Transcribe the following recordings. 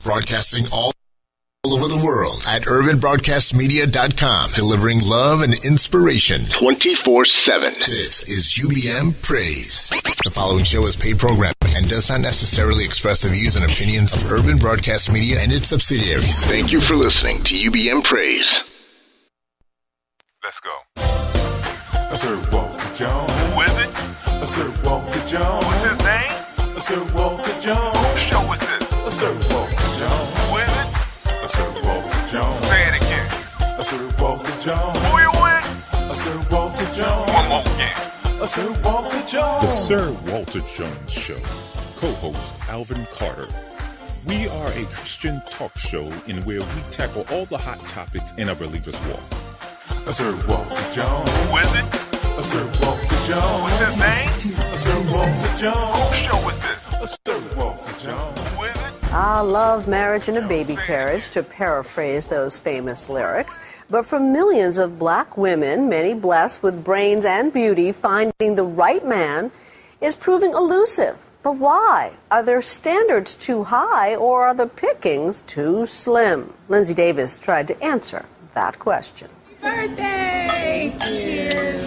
Broadcasting all over the world at urbanbroadcastmedia.com, delivering love and inspiration 24/7. This is UBM Praise. The following show is paid programming and does not necessarily express the views and opinions of Urban Broadcast Media and its subsidiaries. Thank you for listening to UBM Praise. Let's go. Sir Walter Jones. Who is it? Sir Walter Jones. What's his name? Sir Walter Jones. Whose show is this? Sir Walter Jones. Who is it? Sir Walter Jones. Say it again. Sir Walter Jones. Who you with? Sir Walter Jones. One more again. Sir Walter Jones. The Sir Walter Jones Show. Co-host Alvin Carter. We are a Christian talk show in where we tackle all the hot topics in a believer's walk. Sir Walter Jones. Who is it? Sir Walter Jones. What's his name? Sir Walter Jones. Whose show is this? Sir Walter Jones. Who is it? Ah, love, marriage, and a baby carriage, to paraphrase those famous lyrics. But for millions of black women, many blessed with brains and beauty, finding the right man is proving elusive. But why? Are their standards too high, or are the pickings too slim? Lindsay Davis tried to answer that question. Birthday! Cheers.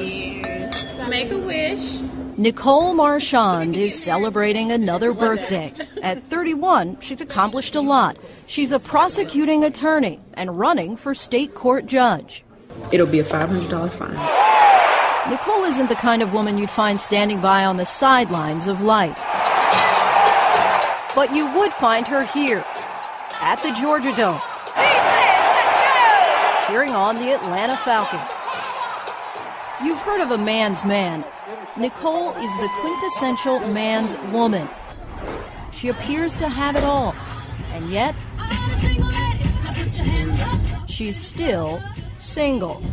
Make a wish. Nicole Marchand is celebrating another birthday. At 31, she's accomplished a lot. She's a prosecuting attorney and running for state court judge. It'll be a $500 fine. Nicole isn't the kind of woman you'd find standing by on the sidelines of life. But you would find her here, at the Georgia Dome, cheering on the Atlanta Falcons. You've heard of a man's man. Nicole is the quintessential man's woman. She appears to have it all, and yet she's still single.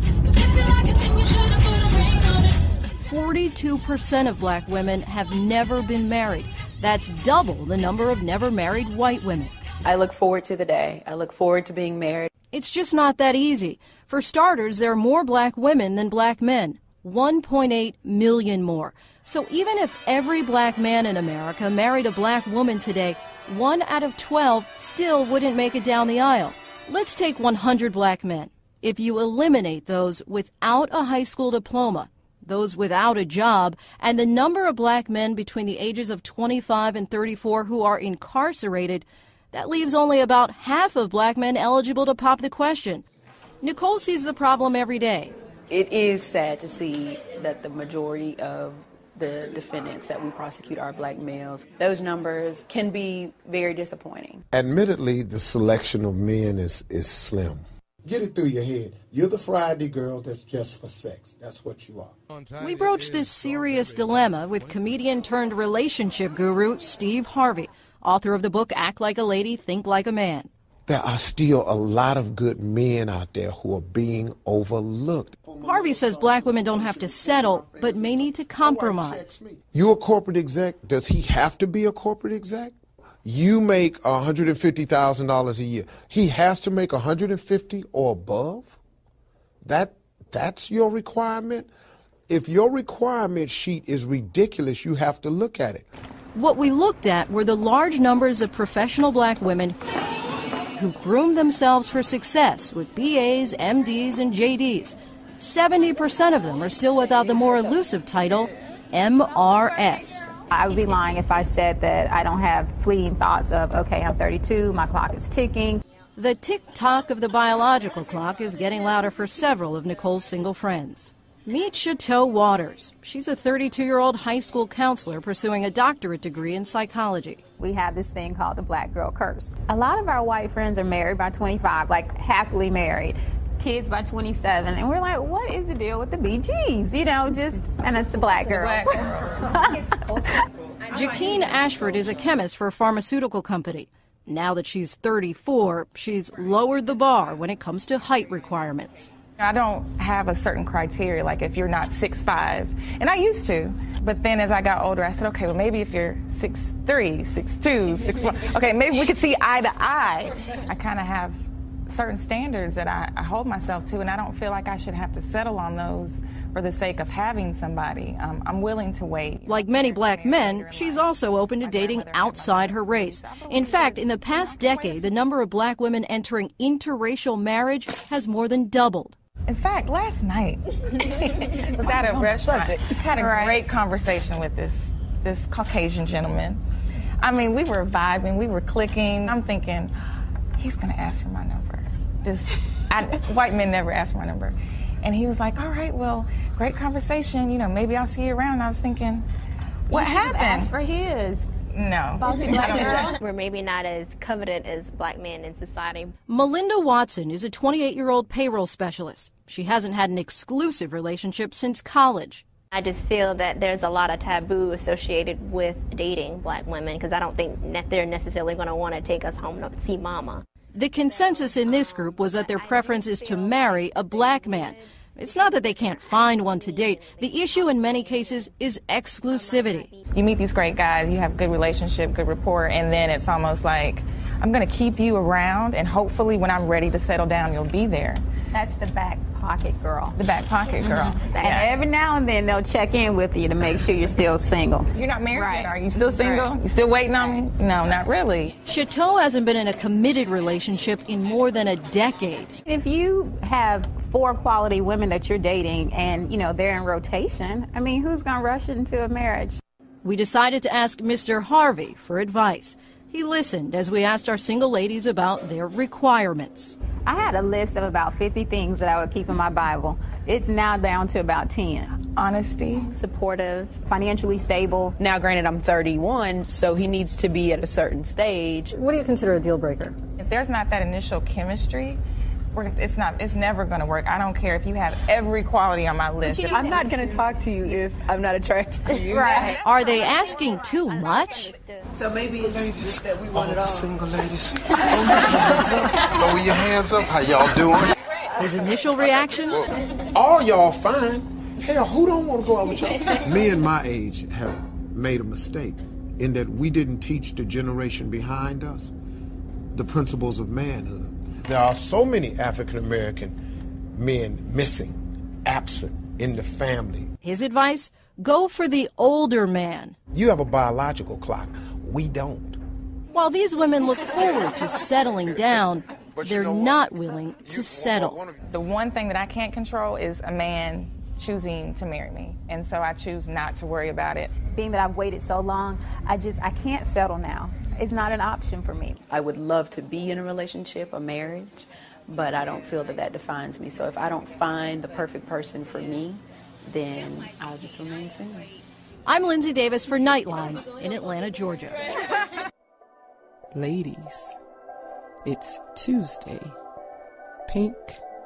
42% of black women have never been married. That's double the number of never married white women. I look forward to the day. I look forward to being married. It's just not that easy. For starters, there are more black women than black men. 1.8 million more. So even if every black man in America married a black woman today, 1 out of 12 still wouldn't make it down the aisle. Let's take 100 black men. If you eliminate those without a high school diploma, those without a job, and the number of black men between the ages of 25 and 34 who are incarcerated, that leaves only about half of black men eligible to pop the question. Nicole sees the problem every day. It is sad to see that the majority of the defendants that we prosecute are black males. Those numbers can be very disappointing. Admittedly, the selection of men is slim. Get it through your head. You're the Friday girl that's just for sex. That's what you are. We broached this serious dilemma with comedian turned relationship guru Steve Harvey, author of the book Act Like a Lady, Think Like a Man. There are still a lot of good men out there who are being overlooked. Harvey says black women don't have to settle, but may need to compromise. You a corporate exec? Does he have to be a corporate exec? You make $150,000 a year. He has to make $150,000 or above? That's your requirement? If your requirement sheet is ridiculous, you have to look at it. What we looked at were the large numbers of professional black women who groomed themselves for success with BAs, MDs, and JDs. 70% of them are still without the more elusive title, MRS. I would be lying if I said that I don't have fleeting thoughts of, okay, I'm 32, my clock is ticking. The tick-tock of the biological clock is getting louder for several of Nicole's single friends. Meet Chateau Waters. She's a 32-year-old high school counselor pursuing a doctorate degree in psychology. We have this thing called the black girl curse. A lot of our white friends are married by 25, like happily married. Kids by 27, and we're like, what is the deal with the BGs? You know, and it's the black girls. Jaqueen Ashford is a chemist for a pharmaceutical company. Now that she's 34, she's lowered the bar when it comes to height requirements. I don't have a certain criteria, like if you're not 6'5", and I used to, but then as I got older, I said, okay, well, maybe if you're 6'3", 6'2", 6'1", okay, maybe we could see eye to eye. I kind of have certain standards that I hold myself to, and I don't feel like I should have to settle on those for the sake of having somebody. I'm willing to wait. Like many black men, she's also open to dating outside her race. In fact, in the past decade, the number of black women entering interracial marriage has more than doubled. In fact, last night, I was at a restaurant, had a great conversation with this Caucasian gentleman. I mean, we were vibing, we were clicking. I'm thinking, he's going to ask for my number. White men never ask for my number. And he was like, all right, well, great conversation. You know, maybe I'll see you around. I was thinking, what happened? Asked for his. No. Bossy black girl. We're maybe not as coveted as black men in society. Melinda Watson is a 28-year-old payroll specialist. She hasn't had an exclusive relationship since college. I just feel that there's a lot of taboo associated with dating black women because I don't think that they're necessarily going to want to take us home to see mama. The consensus in this group was that their preference is to marry a black man. It's not that they can't find one to date. The issue in many cases is exclusivity. You meet these great guys, you have good relationship, good rapport, and then it's almost like, I'm going to keep you around, and hopefully when I'm ready to settle down, you'll be there. That's the back pocket girl. The back pocket girl. And every now and then they'll check in with you to make sure you're still single. You're not married yet? Are you still single? You still waiting on me? No, not really. Chateau hasn't been in a committed relationship in more than a decade. If you have 4 quality women that you're dating and, you know, they're in rotation, I mean, who's going to rush into a marriage? We decided to ask Mr. Harvey for advice. He listened as we asked our single ladies about their requirements. I had a list of about 50 things that I would keep in my Bible. It's now down to about 10. Honesty, supportive, financially stable. Now, granted, I'm 31, so he needs to be at a certain stage. What do you consider a deal breaker? If there's not that initial chemistry, it's never going to work. I don't care if you have every quality on my list. I'm not going to talk to you if I'm not attracted to you. Right. Are they asking too much? So maybe it's just that we want it all. Single ladies, throw your hands up. Throw your hands up. How y'all doing? His initial reaction? All y'all fine. Hell, who don't want to go out with y'all? Men my age have made a mistake in that we didn't teach the generation behind us the principles of manhood. There are so many African-American men missing, absent in the family. His advice? Go for the older man. You have a biological clock. We don't. While these women look forward to settling down, they're not willing to settle. The one thing that I can't control is a man choosing to marry me, and so I choose not to worry about it. Being that I've waited so long, I can't settle now. It's not an option for me. I would love to be in a relationship, a marriage, but I don't feel that defines me. So if I don't find the perfect person for me, then I'll just remain single. I'm Lindsay Davis for Nightline in Atlanta, Georgia. Ladies, it's Tuesday. Pink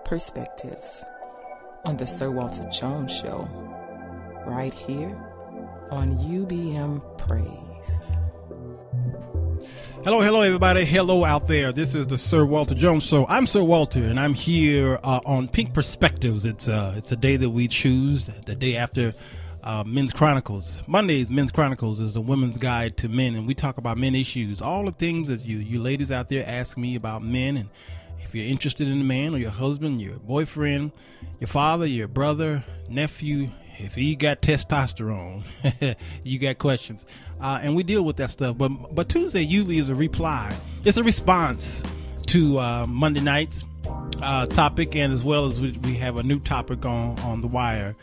Perspectives on the Sir Walter Jones Show, right here on UBM Praise. Hello, everybody. Hello out there. This is the Sir Walter Jones Show. I'm Sir Walter, and I'm here on Pink Perspectives. It's a day that we choose, the day after Men's Chronicles. Monday's Men's Chronicles is a women's guide to men, and we talk about men issues, all the things that you ladies out there ask me about men, and if you're interested in a man or your husband, your boyfriend, your father, your brother, nephew, if he got testosterone, you got questions. And we deal with that stuff. But Tuesday usually is a reply. It's a response to Monday night's topic, and as well as we have a new topic on the wire.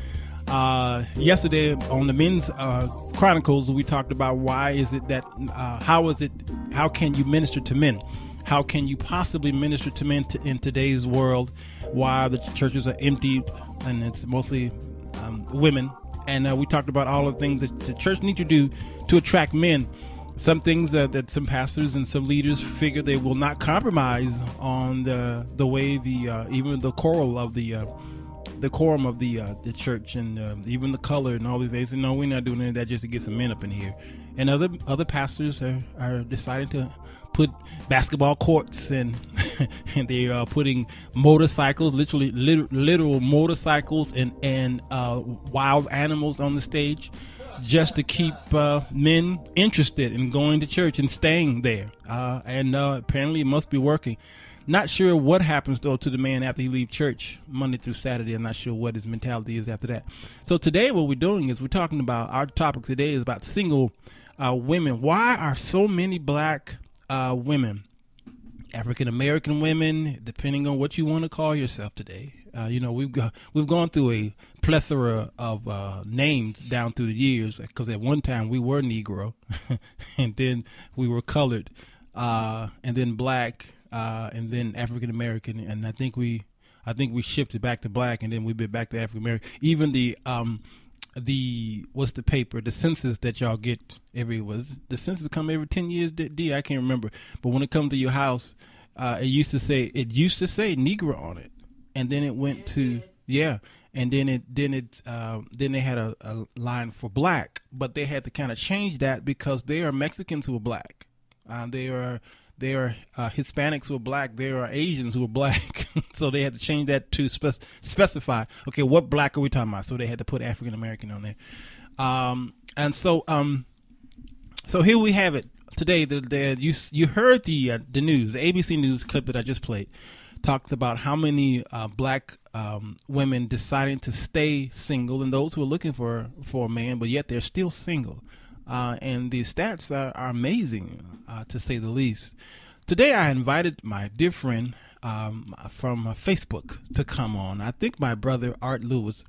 Yesterday on the Men's Chronicles, we talked about why is it that, how can you minister to men? How can you possibly minister to men in today's world while the churches are empty and it's mostly women? And we talked about all the things that the church need to do to attract men. Some things that some pastors and some leaders figure they will not compromise on the way even the choral of the decorum of the church and even the color and all these things. No, we're not doing any of that just to get some men up in here. And other pastors are deciding to put basketball courts and and they are putting motorcycles, literal motorcycles and wild animals on the stage just to keep men interested in going to church and staying there. And apparently it must be working. Not sure what happens, though, to the man after he leaves church Monday through Saturday. I'm not sure what his mentality is after that. So today what we're doing is we're talking about, our topic today is about single women. Why are so many black women, African-American women, depending on what you want to call yourself today. We've gone through a plethora of names down through the years, because at one time we were Negro, and then we were colored, and then black, and then African American, and I think we shifted back to black, and then we've been back to African American. Even the what's the paper? The census that y'all get the census come every 10 years. D, I can't remember, but when it comes to your house, it used to say Negro on it. And then it went to and then they had a line for black, but they had to kind of change that because they are Mexicans who are black, they are Hispanics who are black, there are Asians who are black, so they had to change that to specify. Okay, what black are we talking about? So they had to put African American on there, and so here we have it today. You heard the news, the ABC News clip that I just played. Talked about how many black women deciding to stay single, and those who are looking for a man, but yet they're still single. And the stats are amazing, to say the least. Today I invited my dear friend from Facebook to come on. I think my brother Art Lewis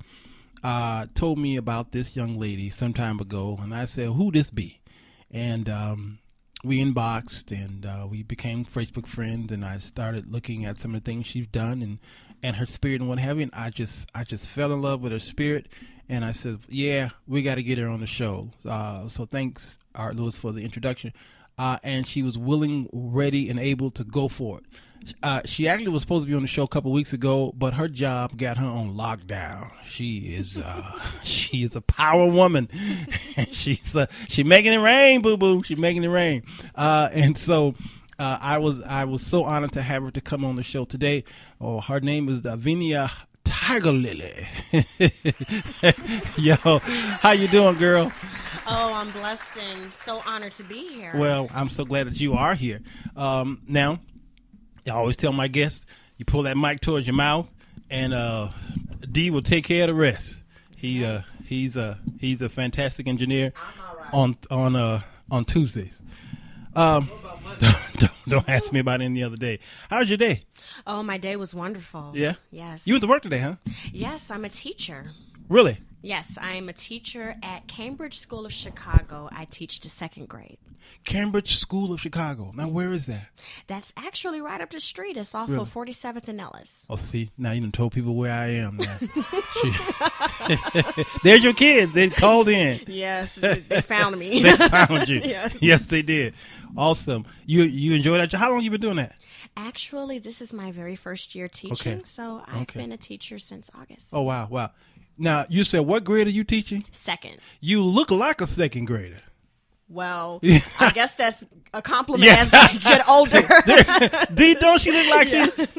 told me about this young lady some time ago, and I said, who this be? And we inboxed, and we became Facebook friends, and I started looking at some of the things she's done and her spirit and what have you, and I just fell in love with her spirit, and I said, yeah, we got to get her on the show. So thanks, Art Lewis, for the introduction. And she was willing, ready, and able to go for it. She actually was supposed to be on the show a couple weeks ago, but her job got her on lockdown. She is a power woman. She's making it rain, boo boo. She's making it rain. And so I was so honored to have her to come on the show today. Oh, her name is Davinia Tiger Lily. Yo, how you doing, girl? Oh, I'm blessed and so honored to be here. Well, I'm so glad that you are here. Now, I always tell my guests, you pull that mic towards your mouth, and D will take care of the rest. He's a fantastic engineer on Tuesdays. Don't ask me about any other day. How's your day? Oh, my day was wonderful. Yeah? Yes. You went to work today, huh? Yes, I'm a teacher. Really? Yes, I am a teacher at Cambridge School of Chicago. I teach the second grade. Cambridge School of Chicago. Now, where is that? That's actually right up the street. It's off Really? of 47th and Ellis. Oh, see, now you done told people where I am now. There's your kids. They called in. Yes, they found me. They found you. Yes. Yes, they did. Awesome. You enjoy that? How long you been doing that? Actually, this is my very first year teaching, Okay. so I've been a teacher since August. Oh, wow. Now, you said what grade are you teaching? Second. You look like a second grader. Well, I guess that's a compliment as I get older. Don't she look like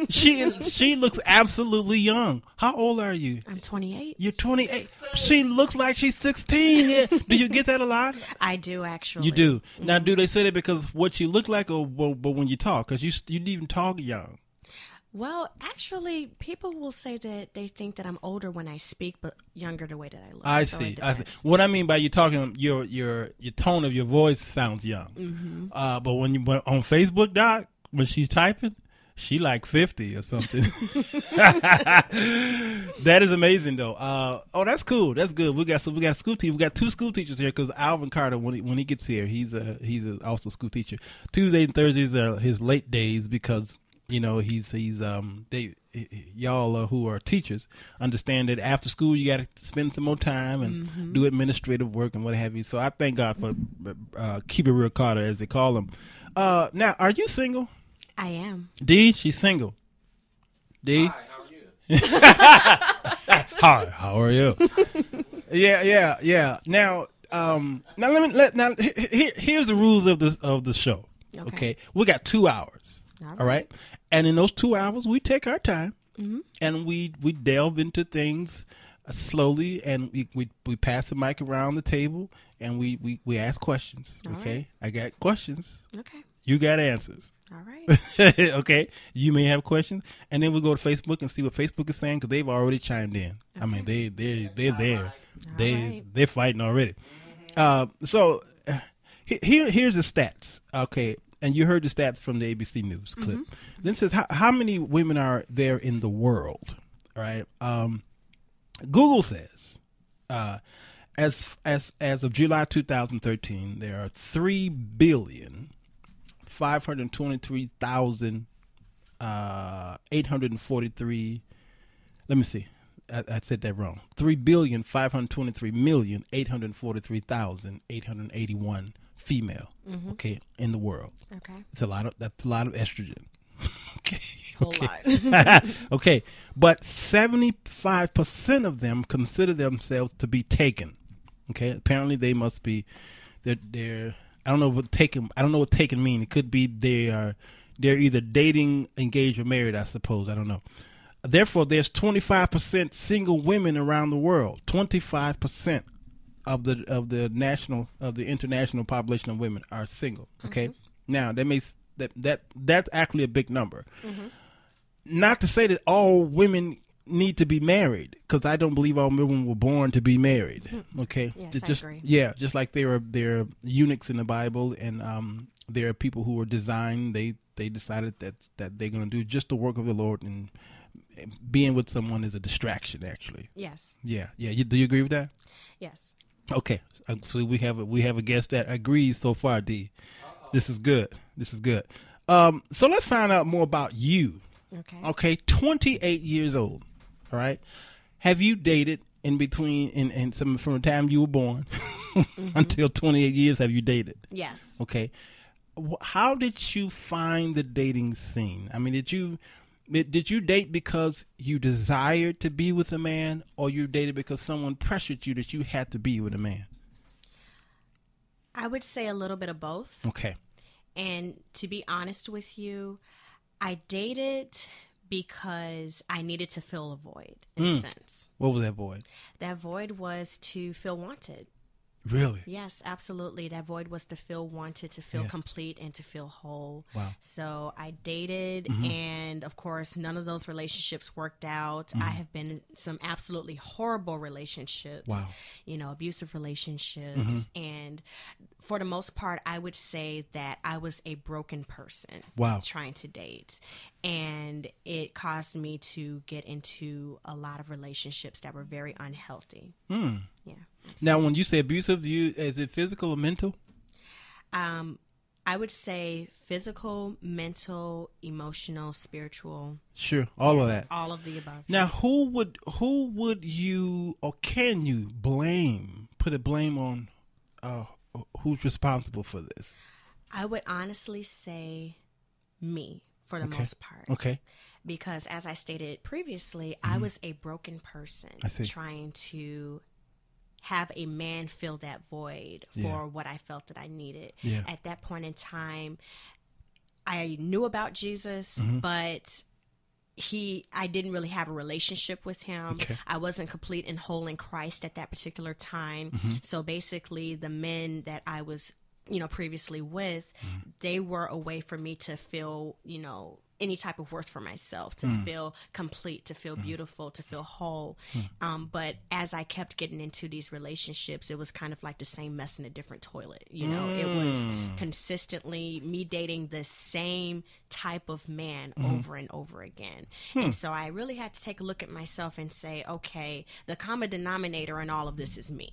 she looks absolutely young. How old are you? I'm 28. You're 28. She looks like she's 16. Yeah. Do you get that a lot? I do, actually. You do. Now, do they say that because what you look like, or but when you talk? Because you even talk young. Well, actually, people will say that they think that I'm older when I speak, but younger the way that I look. I see. What I mean by you talking, your tone of your voice sounds young. Mm-hmm. But when you on Facebook, Doc, when she's typing, she like 50 or something. That is amazing, though. Oh, that's cool. That's good. We got school teachers. We got two school teachers here because Alvin Carter, when he gets here, he's also a school teacher. Tuesdays and Thursdays are his late days because. You know, y'all who are teachers understand that after school you got to spend some more time and do administrative work and what have you. So I thank God for Keep It Real Carter, as they call him. Now, are you single? I am. D, she's single. D? Hi, how are you? Yeah. Now, here's the rules of the show. Okay. We got 2 hours. All right. And in those 2 hours, we take our time and we delve into things slowly, and we pass the mic around the table and we ask questions. Okay. I got questions. Okay. You got answers. All right. Okay. You may have questions, and then we'll go to Facebook and see what Facebook is saying because they've already chimed in. Okay. I mean, they're there. They're fighting already. So here's the stats. Okay, and you heard the stats from the ABC News clip. Then it says how many women are there in the world? All right. Google says as of July 2013, there are 3,523,843. Let me see. I said that wrong. 3,523,843,881 female. Okay, in the world. Okay. That's a lot of estrogen. Okay. Whole okay. lot. Okay, but 75% of them consider themselves to be taken. Okay, apparently they must be. They're. I don't know what taken. I don't know what taken mean. It could be they're either dating, engaged, or married. I suppose. I don't know. Therefore, there's 25% single women around the world. 25% of the international population of women are single. Okay, now that's actually a big number. Not to say that all women need to be married, because I don't believe all women were born to be married. Okay, yes, just, I agree. Yeah, just like there are eunuchs in the Bible, and there are people who were designed. They decided that they're going to do just the work of the Lord, and being with someone is a distraction. Actually, yes. Yeah. Do you agree with that? Yes. Okay, so we have a guest that agrees so far. D, this is good. So let's find out more about you. Okay, 28 years old. All right. Have you dated in between in some from the time you were born until 28 years? Have you dated? Yes. Okay. How did you find the dating scene? I mean, did you date because you desired to be with a man, or you dated because someone pressured you that you had to be with a man? I would say a little bit of both. Okay. And to be honest with you, I dated because I needed to fill a void, in a sense. What was that void? That void was to feel wanted. Really? Yes, absolutely. That void was to feel wanted, to feel complete, and to feel whole. Wow. So I dated, and of course, none of those relationships worked out. I have been in some absolutely horrible relationships. Wow. Abusive relationships. And for the most part, I would say that I was a broken person. Wow. Trying to date. And it caused me to get into a lot of relationships that were very unhealthy. Yeah. Absolutely. Now, when you say abusive, is it physical or mental? I would say physical, mental, emotional, spiritual. Sure, all of that. All of the above. Now, who would you, or can you blame? Put a blame on who's responsible for this? I would honestly say me for the most part. Okay. Because as I stated previously, I was a broken person trying to have a man fill that void for what I felt that I needed. Yeah. At that point in time, I knew about Jesus, but I didn't really have a relationship with him. Okay. I wasn't complete and whole in Christ at that particular time. So basically the men that I was, previously with, they were a way for me to feel, any type of worth for myself, to feel complete, to feel beautiful, to feel whole. But as I kept getting into these relationships, it was kind of like the same mess in a different toilet. It was consistently me dating the same type of man over and over again. And so I really had to take a look at myself and say, okay, the common denominator in all of this is me.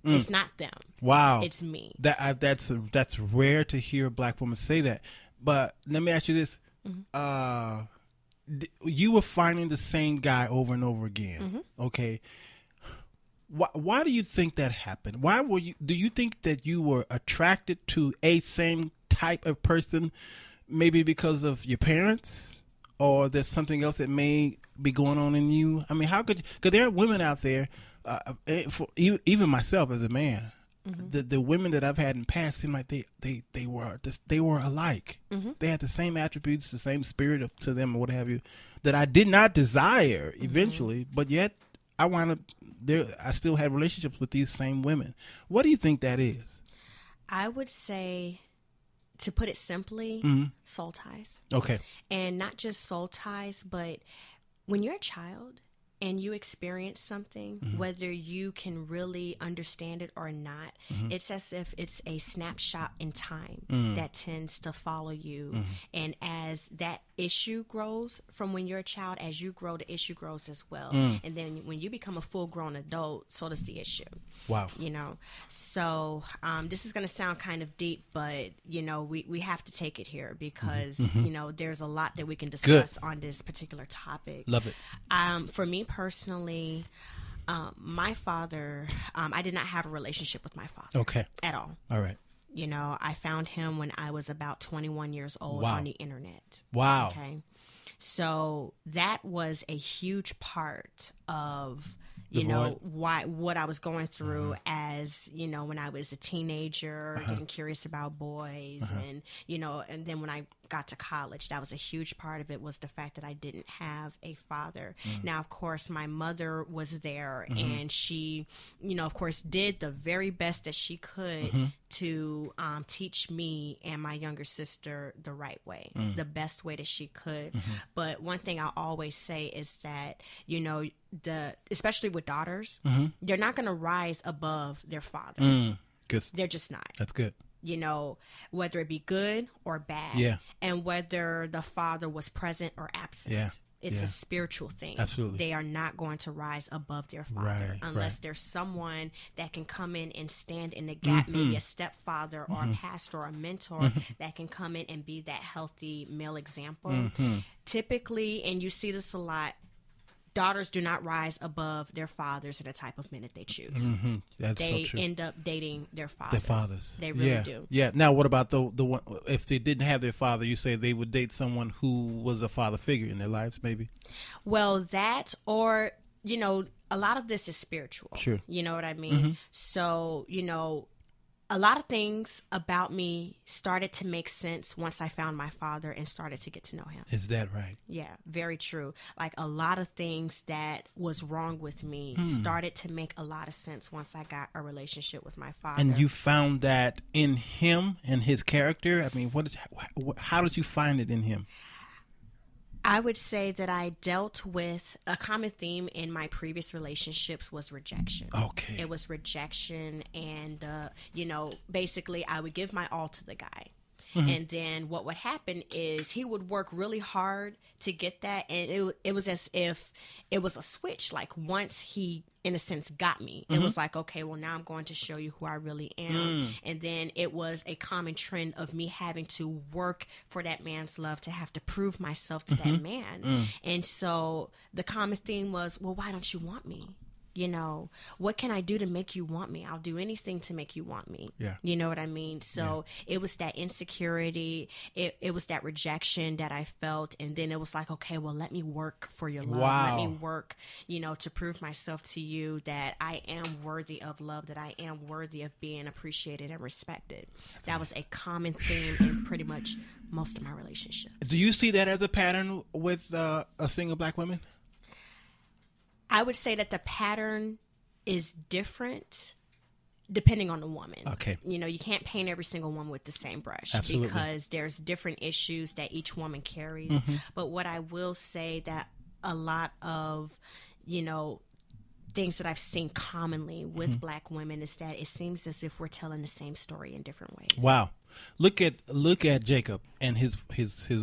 It's not them. Wow. It's me. That's rare to hear a black woman say that. But let me ask you this. You were finding the same guy over and over again. Okay. Why do you think that happened? Do you think that you were attracted to a same type of person, maybe because of your parents, or there's something else that may be going on in you? I mean, because there are women out there, even myself as a man, the women that I've had in the past seem like they were alike. They had the same attributes, the same spirit to them, or what have you, that I did not desire eventually, but yet I still have relationships with these same women. What do you think that is? I would say, to put it simply, soul ties. Okay. And not just soul ties, but when you're a child and you experience something, whether you can really understand it or not, it's as if it's a snapshot in time that tends to follow you. And as that issue grows from when you're a child, as you grow, the issue grows as well. And then when you become a full-grown adult, so does the issue. Wow. You know, so this is going to sound kind of deep, but, you know, we have to take it here because, you know, there's a lot that we can discuss on this particular topic. Love it. For me personally, my father, I did not have a relationship with my father. Okay. At all. All right. You know, I found him when I was about 21 years old on the internet. Wow. Okay. So that was a huge part of, you know, what I was going through as, you know, when I was a teenager, getting curious about boys and, you know, and then when I got to college, that was a huge part of it, was the fact that I didn't have a father. Now, of course, my mother was there and she, you know, of course, did the very best that she could to teach me and my younger sister the right way, the best way that she could. But one thing I always say is that, you know, especially with daughters, they're not going to rise above their father. They're just not. That's good. You know, whether it be good or bad, and whether the father was present or absent. It's a spiritual thing. Absolutely. They are not going to rise above their father unless there's someone that can come in and stand in the gap, maybe a stepfather or a pastor or a mentor that can come in and be that healthy male example. Typically, and you see this a lot, daughters do not rise above their fathers and the type of men that they choose. They end up dating their fathers. They really do. Yeah. Now, what about the one, if they didn't have their father, you say they would date someone who was a father figure in their lives, maybe? Well, that, or, you know, a lot of this is spiritual. Sure. You know what I mean? So, you know, a lot of things about me started to make sense once I found my father and started to get to know him. Is that right? Yeah, very true. Like a lot of things that was wrong with me started to make a lot of sense once I got a relationship with my father. And you found that in him and his character? I mean, how did you find it in him? I would say that I dealt with a common theme in my previous relationships was rejection. Okay. It was rejection and, you know, basically I would give my all to the guy. And then what would happen is he would work really hard to get that. And it was as if it was a switch. Like once he, in a sense, got me, it was like, okay, well, now I'm going to show you who I really am. And then it was a common trend of me having to work for that man's love, to have to prove myself to that man. And so the common theme was, well, why don't you want me? You know, what can I do to make you want me? I'll do anything to make you want me. Yeah. You know what I mean? So it was that insecurity. It was that rejection that I felt. And then it was like, okay, well, let me work for your love. Wow. Let me work, you know, to prove myself to you that I am worthy of love, that I am worthy of being appreciated and respected. That was a common theme in pretty much most of my relationships. Do you see that as a pattern with a single black woman? I would say that the pattern is different depending on the woman. Okay. You know, you can't paint every single woman with the same brush. Absolutely. Because there's different issues that each woman carries. But what I will say that a lot of, you know, things that I've seen commonly with black women is that it seems as if we're telling the same story in different ways. Wow. Look at Jacob and his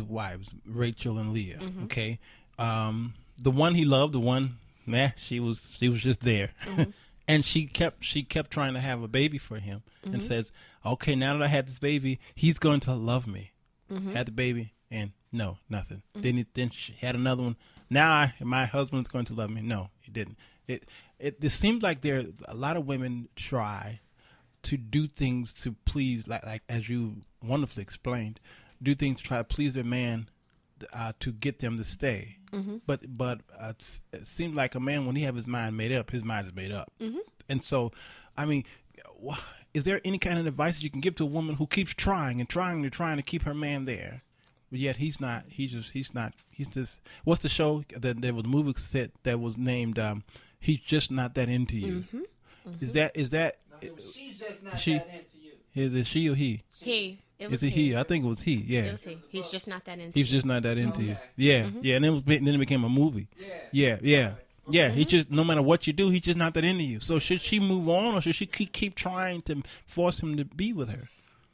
wives, Rachel and Leah. Okay. The one he loved, the one, she was just there. And she kept trying to have a baby for him and says, okay, now that I had this baby, he's going to love me. Had the baby and no, nothing. Then she had another one. Now my husband's going to love me. No, he didn't. It seems like there a lot of women try to do things to please, like as you wonderfully explained, do things to try to please their man to get them to stay. But it seems like a man, when he have his mind made up, his mind is made up. And so, I mean, is there any kind of advice that you can give to a woman who keeps trying to keep her man there, but yet he's just, what's the show that there was a movie set that was named, He's Just Not That Into You. Is that, She's just not she, that into you. Is it she or he? He. Is it he? I think it was he. Yeah. It was he. He's just not that into. He's just not that into you. Yeah, yeah. And then it became a movie. Yeah. He just, no matter what you do, he's just not that into you. So should she move on, or should she keep trying to force him to be with her?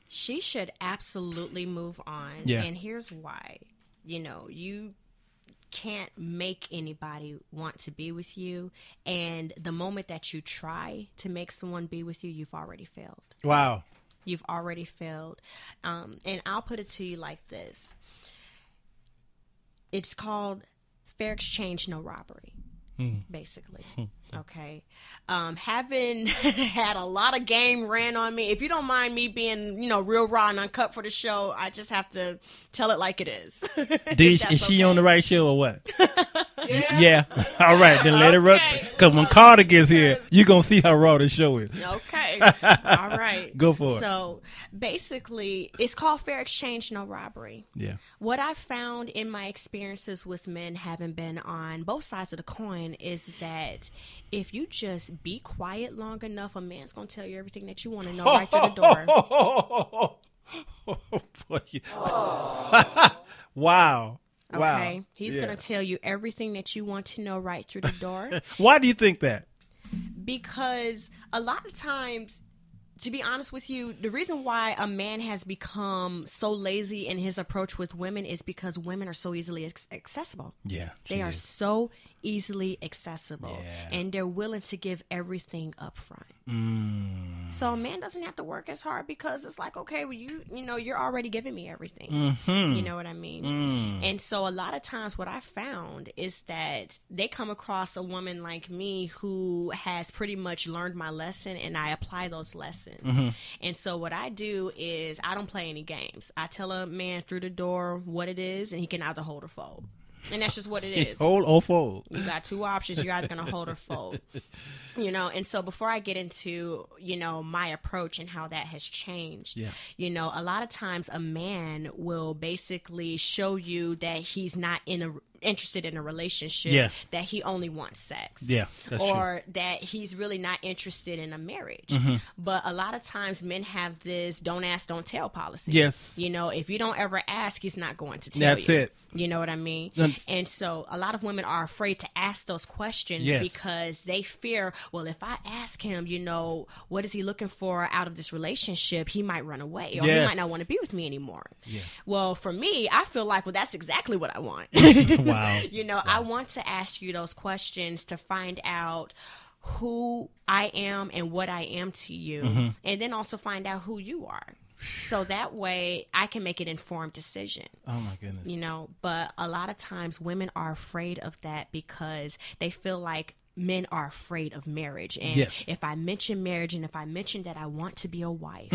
She should absolutely move on. Yeah. And here's why. You can't make anybody want to be with you, and the moment that you try to make someone be with you, you've already failed. Wow. You've already failed. And I'll put it to you like this. It's called fair exchange, no robbery, basically. Okay. Having had a lot of game ran on me, if you don't mind me being, real raw and uncut for the show, I just have to tell it like it is. Is she on the right show or what? Yeah. All right, then let it run. Because when Carter gets here, you're going to see how raw the show is. Okay. All right. Go for it. So basically, it's called fair exchange, no robbery. Yeah. What I've found in my experiences with men having been on both sides of the coin is that if you just be quiet long enough, a man's going to tell you everything that you want to know right through the door. Wow. Okay. He's going to tell you everything that you want to know right through the door. Why do you think that? Because a lot of times, to be honest with you, the reason why a man has become so lazy in his approach with women is because women are so easily accessible. Yeah. They are so easily accessible, and they're willing to give everything up front. So a man doesn't have to work as hard because it's like, okay, well, you're already giving me everything. You know what I mean? And so a lot of times what I found is that they come across a woman like me who has pretty much learned my lesson, and I apply those lessons. And so what I do is I don't play any games. I tell a man through the door what it is, and he can either hold or fold. And that's just what it is. Hold or fold. You got two options. You're either going to hold or fold. And so before I get into, my approach and how that has changed, a lot of times a man will basically show you that he's not interested in a relationship, that he only wants sex, or that he's really not interested in a marriage. But a lot of times men have this don't ask, don't tell policy. If you don't ever ask, he's not going to tell you. That's it. You know what I mean? And so a lot of women are afraid to ask those questions because they fear, well, if I ask him, what is he looking for out of this relationship, he might run away, or he might not want to be with me anymore. Well, for me, I feel like, well, that's exactly what I want. Wow. I want to ask you those questions to find out who I am and what I am to you, and then also find out who you are. So that way I can make an informed decision. Oh my goodness. But a lot of times women are afraid of that because they feel like men are afraid of marriage. And if I mention marriage, and if I mention that I want to be a wife,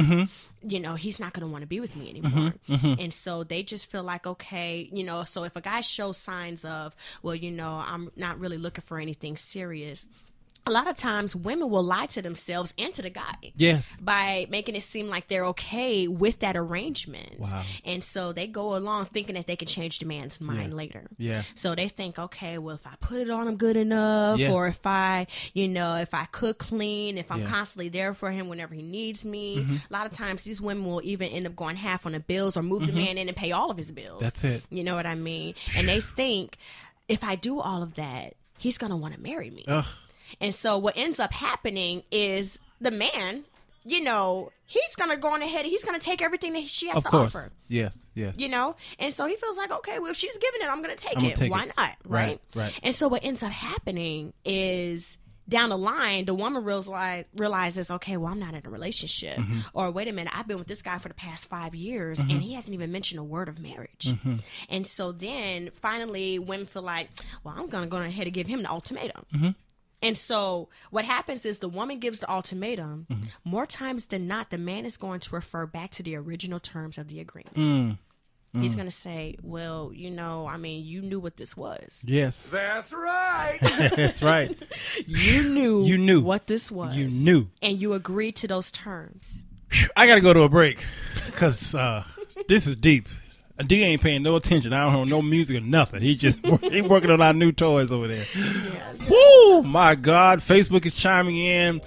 he's not going to want to be with me anymore. And so they just feel like, okay, so if a guy shows signs of, well, I'm not really looking for anything serious, a lot of times women will lie to themselves and to the guy by making it seem like they're okay with that arrangement. Wow. And so they go along thinking that they can change the man's mind later. So they think, okay, well, if I put it on him good enough, or if I, if I cook clean, if I'm constantly there for him whenever he needs me, a lot of times these women will even end up going half on the bills or move the man in and pay all of his bills. That's it. You know what I mean? And they think, if I do all of that, he's going to want to marry me. And so what ends up happening is the man, he's going to go on ahead. He's going to take everything that she has to offer. Yes. And so he feels like, okay, well, if she's giving it, I'm going to take it. Why not? Right. And so what ends up happening is down the line, the woman realizes, okay, well, I'm not in a relationship. Or wait a minute, I've been with this guy for the past 5 years and he hasn't even mentioned a word of marriage. And so then finally women feel like, well, I'm going to go ahead and give him the ultimatum. And so what happens is the woman gives the ultimatum. More times than not, the man is going to refer back to the original terms of the agreement. He's going to say, well, you knew what this was. Yes. That's right. That's right. You knew what this was. You knew. And you agreed to those terms. I got to go to a break because this is deep. D ain't paying no attention. I don't hear no music or nothing. He working on our new toys over there. Woo! My God. Facebook is chiming in.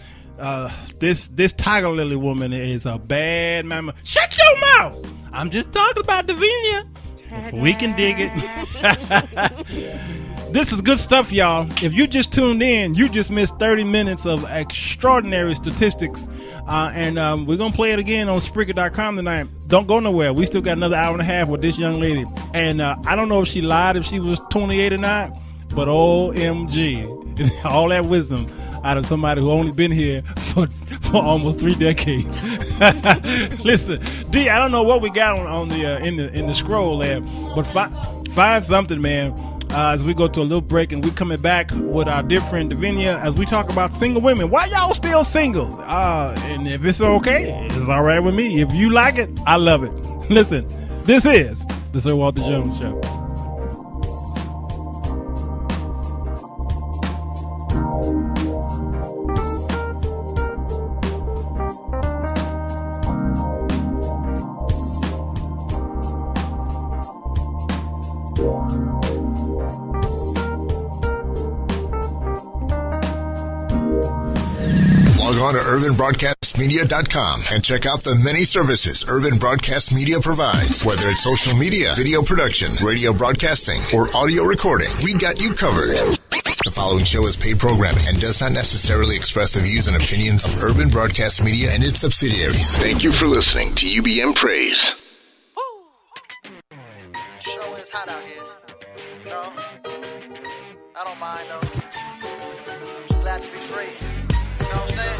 this Tiger Lily woman is a bad mama. Shut your mouth! I'm just talking about Davinia. We can dig it. This is good stuff, y'all. If you just tuned in, you just missed 30 minutes of extraordinary statistics. And we're going to play it again on Spreaker.com tonight. Don't go nowhere. We still got another hour and a half with this young lady. And I don't know if she lied, if she was 28 or not, but OMG, all that wisdom out of somebody who only been here for almost 3 decades. Listen, D, I don't know what we got on the in the scroll there, but find something, man. As we go to a little break, and we're coming back with our dear friend Davinia as we talk about single women. Why y'all still single? And if it's okay, it's all right with me. If you like it, I love it. Listen, this is the Sir Walter Jones Show. Log on to UrbanBroadcastMedia.com and check out the many services Urban Broadcast Media provides. Whether it's social media, video production, radio broadcasting, or audio recording, we got you covered. The following show is paid programming and does not necessarily express the views and opinions of Urban Broadcast Media and its subsidiaries. Thank you for listening to UBM Praise. Show is hot out here. No, I don't mind though. Just glad to be free. You know what I'm saying?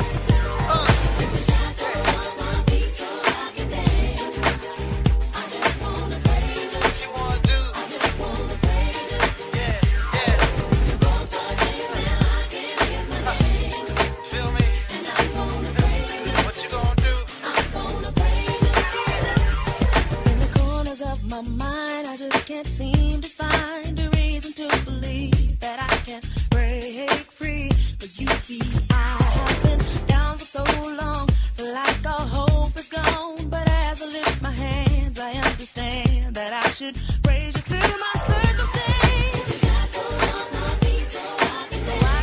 My mind, I just can't seem to find a reason to believe that I can break free. 'Cause you see, I have been down for so long, feel like all hope is gone. But as I lift my hands, I understand that I should praise you through my circumstance. Shackles on my feet so I can dance.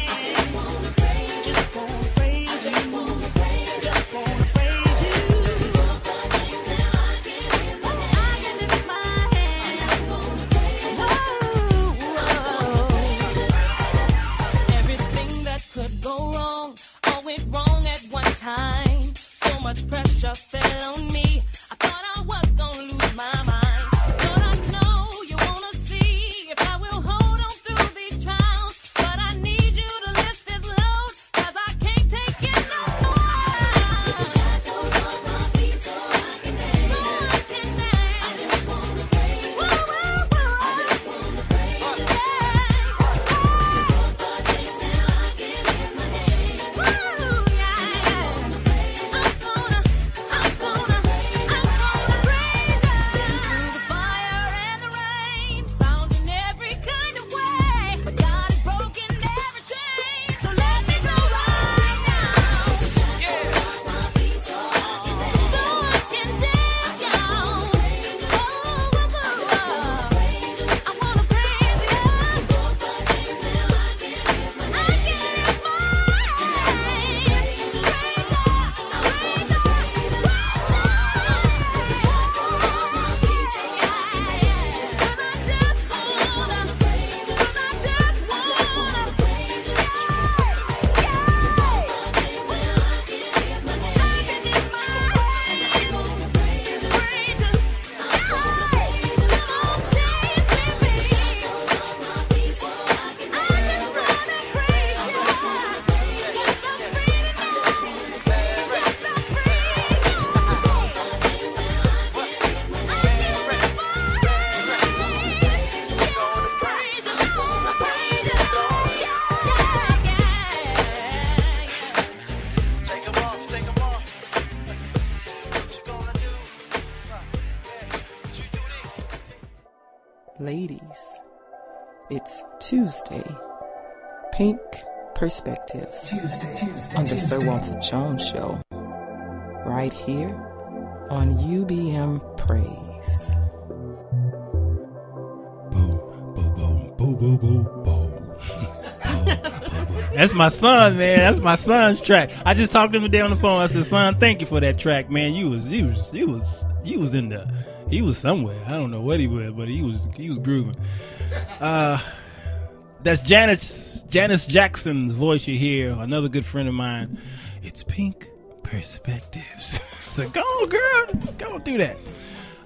I just wanna praise you. Just wanna praise you. I just wanna praise you. Just wanna praise you. Much pressure fell on me. I thought I was gonna lose my mind. But I know you wanna see if I will hold on through these trials. But I need you to lift this load, 'cause I can't take it no more. The shackles on my feet so I can dance. So I can dance. I just wanna praise you. Woo, woo, woo. I just wanna praise you. Ladies, it's Tuesday. Pink Perspectives. Tuesday, on the Sir Walter Jones Show. Right here on UBM Praise. Boo, boo, boo, boo, boo, boo, boo. Boo, boo, boo. That's my son, man. That's my son's track. I just talked to him today on the phone. I said, son, thank you for that track, man. He was somewhere. I don't know what he was, but he was grooving. That's Janice Jackson's voice you hear. Another good friend of mine. It's Pink Perspectives. So go on, girl. Go on, do that.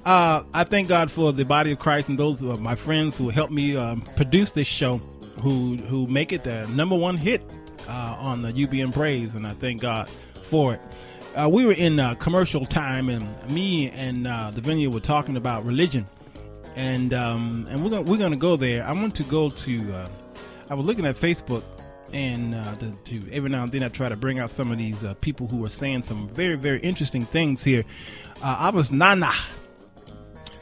I thank God for the body of Christ and those who are my friends who helped me produce this show, who make it the number one hit on the UBM Praise, and I thank God for it. We were in commercial time, and me and Davinia were talking about religion, and we're gonna go there. I want to go to. I was looking at Facebook, and to every now and then I try to bring out some of these people who are saying some very, very interesting things here. I was Nana.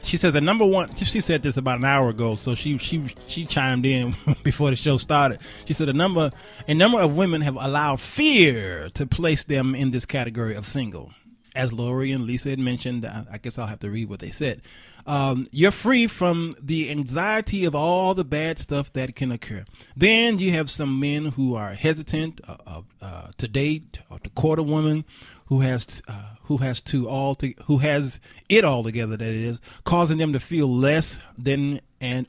She says the number one. She said this about an hour ago, so she chimed in before the show started. She said a number of women have allowed fear to place them in this category of single. As Lori and Lisa had mentioned, I guess I'll have to read what they said. You're free from the anxiety of all the bad stuff that can occur. Then you have some men who are hesitant to date or to court a woman who has it all together, that is, causing them to feel less than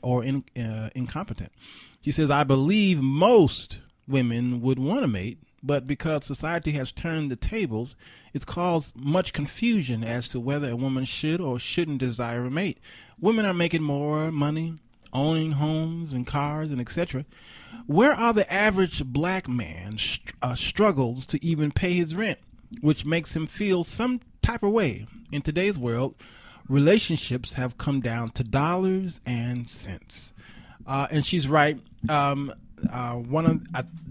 or incompetent. She says, I believe most women would want to mate, but because society has turned the tables, it's caused much confusion as to whether a woman should or shouldn't desire a mate. Women are making more money, owning homes and cars and etc. Where are the average black man struggles to even pay his rent, which makes him feel some type of way? In today's world, relationships have come down to dollars and cents. And she's right.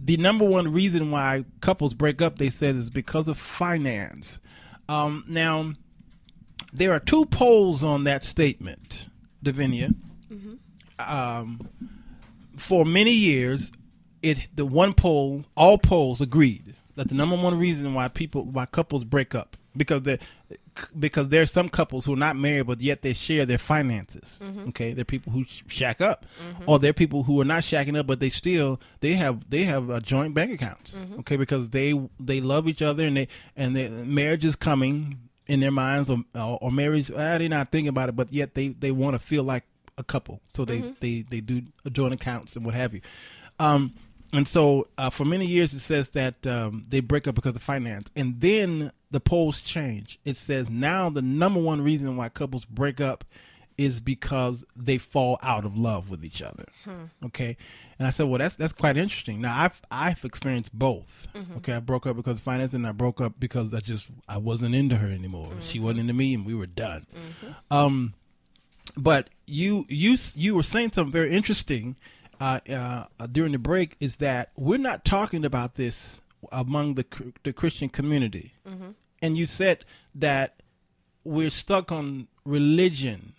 The number one reason why couples break up, they said, is because of finance. Now, there are two polls on that statement, Davinia. For many years, all polls agreed that the number one reason why couples break up, because there's some couples who are not married but yet they share their finances. Okay, they're people who shack up, or they're people who are not shacking up but they have joint bank accounts. Okay, because they love each other and the marriage is coming in their minds, or marriage, they're not thinking about it, but yet they want to feel like a couple, so they do joint accounts and what have you. And so for many years it says that they break up because of finance. And then the polls change. It says now the number one reason why couples break up is because they fall out of love with each other. Okay. And I said, well, that's quite interesting. Now I've experienced both. Okay. I broke up because of finance, and I broke up because I wasn't into her anymore. She wasn't into me, and we were done. But you were saying something very interesting during the break, is that we're not talking about this among the Christian community. And you said that we're stuck on religion,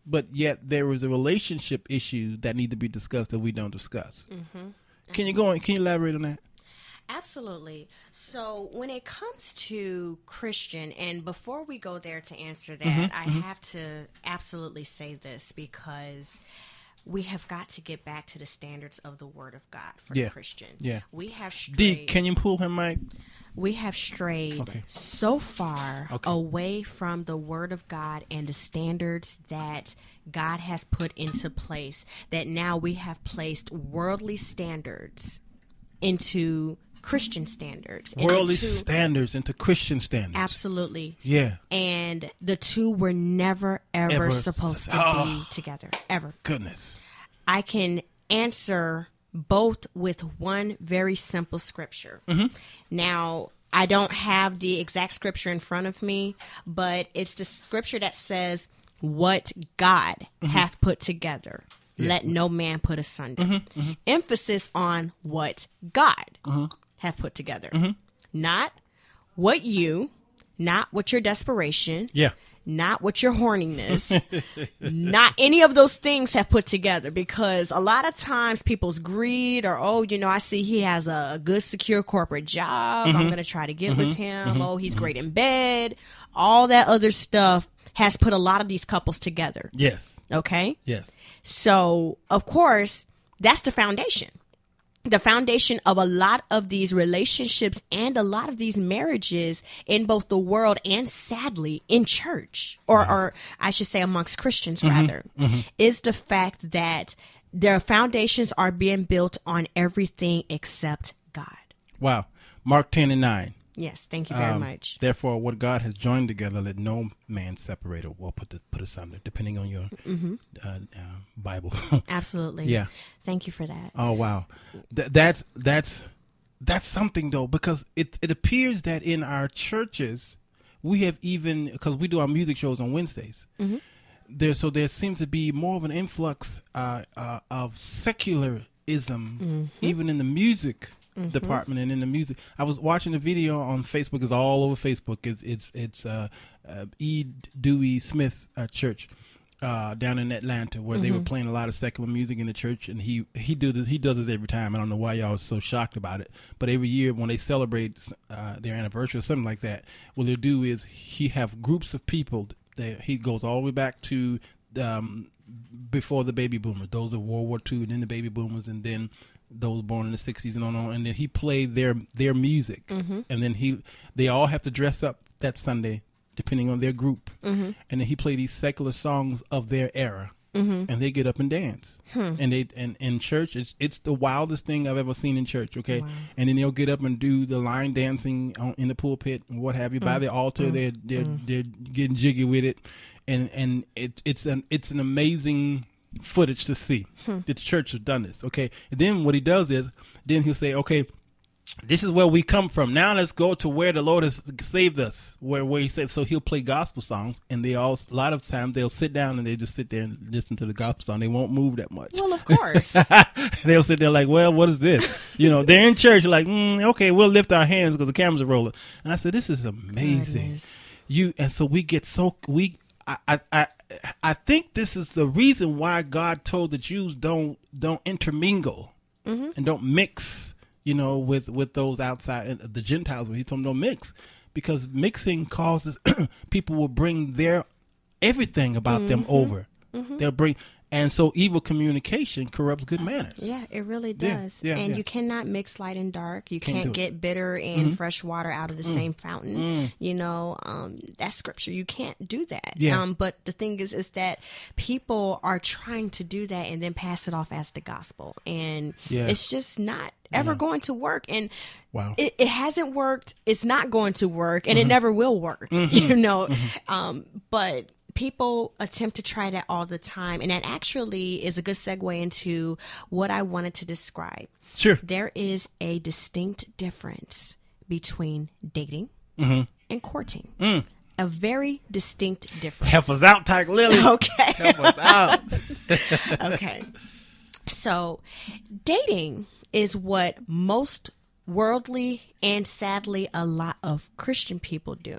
but yet there is a relationship issue that need to be discussed that we don't discuss. Can you go on? Can you elaborate on that? Absolutely. So when it comes to Christian, and before we go there to answer that, I have to absolutely say this, because we have got to get back to the standards of the Word of God for the Christian. We have strayed. D, can you pull her mic? We have strayed so far away from the Word of God and the standards that God has put into place, that now we have placed worldly standards into Christian standards. Worldly standards into Christian standards. Absolutely. Yeah. And the two were never, ever supposed to be together. Ever. Goodness. I can answer both with one very simple scripture. Now, I don't have the exact scripture in front of me, but it's the scripture that says, what God hath put together, let no man put asunder. Emphasis on what God have put together. Not what your desperation, not what your horniness, not any of those things have put together, because a lot of times people's greed, or, I see he has a good, secure corporate job. I'm going to try to get with him. He's great in bed. All that other stuff has put a lot of these couples together. Yes. Okay? Yes. So, of course, that's the foundation. the foundation of a lot of these relationships and a lot of these marriages in both the world and sadly in church, or I should say amongst Christians rather, is the fact that their foundations are being built on everything except God. Wow. Mark 10:9. Yes, thank you very much. Therefore, what God has joined together, let no man separate or put asunder, depending on your Bible. Absolutely. Yeah. Thank you for that. Oh wow, that's something though, because it appears that in our churches we have, even because we do our music shows on Wednesdays. There seems to be more of an influx of secularism, even in the music department and in the music. I was watching a video on Facebook. It's all over Facebook. It's E. Dewey Smith Church down in Atlanta, where they were playing a lot of secular music in the church, and he does this every time. I don't know why y'all are so shocked about it, but every year when they celebrate their anniversary or something like that, what they'll do is he have groups of people. He goes all the way back to before the baby boomers, those of World War II, and then the baby boomers, and then those born in the 60s and on, and then he played their music, and then they all have to dress up that Sunday depending on their group, and then he played these secular songs of their era, and they get up and dance, and in church it's the wildest thing I've ever seen in church. Okay, and then they'll get up and do the line dancing in the pulpit and what have you by the altar. They're getting jiggy with it, and it's an amazing footage to see that the church has done this. Okay, and then what he does is then he'll say, okay, this is where we come from. Now let's go to where the Lord has saved us. Where he saved. So he'll play gospel songs, and a lot of times they'll sit down and they just sit there and listen to the gospel song. They won't move that much. Well, of course. They'll sit there like, well, what is this? They're in church like, okay, we'll lift our hands because the cameras are rolling. And I said, this is amazing. And so we get I think this is the reason why God told the Jews don't intermingle and don't mix, with those outside, the Gentiles. He told them don't mix, because mixing causes people will bring their everything about them over. They'll bring. And so evil communication corrupts good manners. Yeah, it really does. And you cannot mix light and dark. You can't get bitter and fresh water out of the same fountain. That's scripture. You can't do that. But the thing is that people are trying to do that and then pass it off as the gospel. And it's just not ever going to work. And it hasn't worked. It's not going to work. And it never will work, but people attempt to try that all the time, and that actually is a good segue into what I wanted to describe. Sure. There is a distinct difference between dating and courting. A very distinct difference. Help us out, Tiger Lily. Okay. Help us out. Okay. So dating is what most worldly and sadly a lot of Christian people do.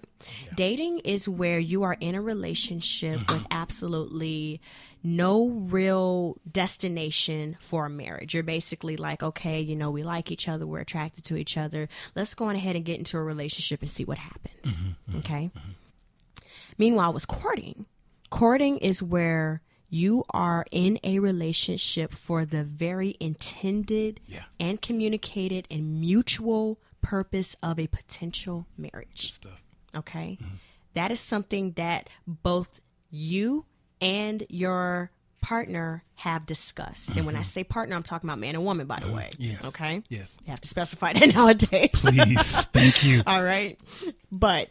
Dating is where you are in a relationship with absolutely no real destination for a marriage. You're basically like, okay, we like each other, we're attracted to each other. Let's go on ahead and get into a relationship and see what happens. Okay. Meanwhile, with courting is where you are in a relationship for the very intended and communicated and mutual purpose of a potential marriage. Okay? That is something that both you and your partner have discussed. And when I say partner, I'm talking about man and woman, by the way. Yes. Okay? Yes. You have to specify that nowadays. Please. Thank you. All right. But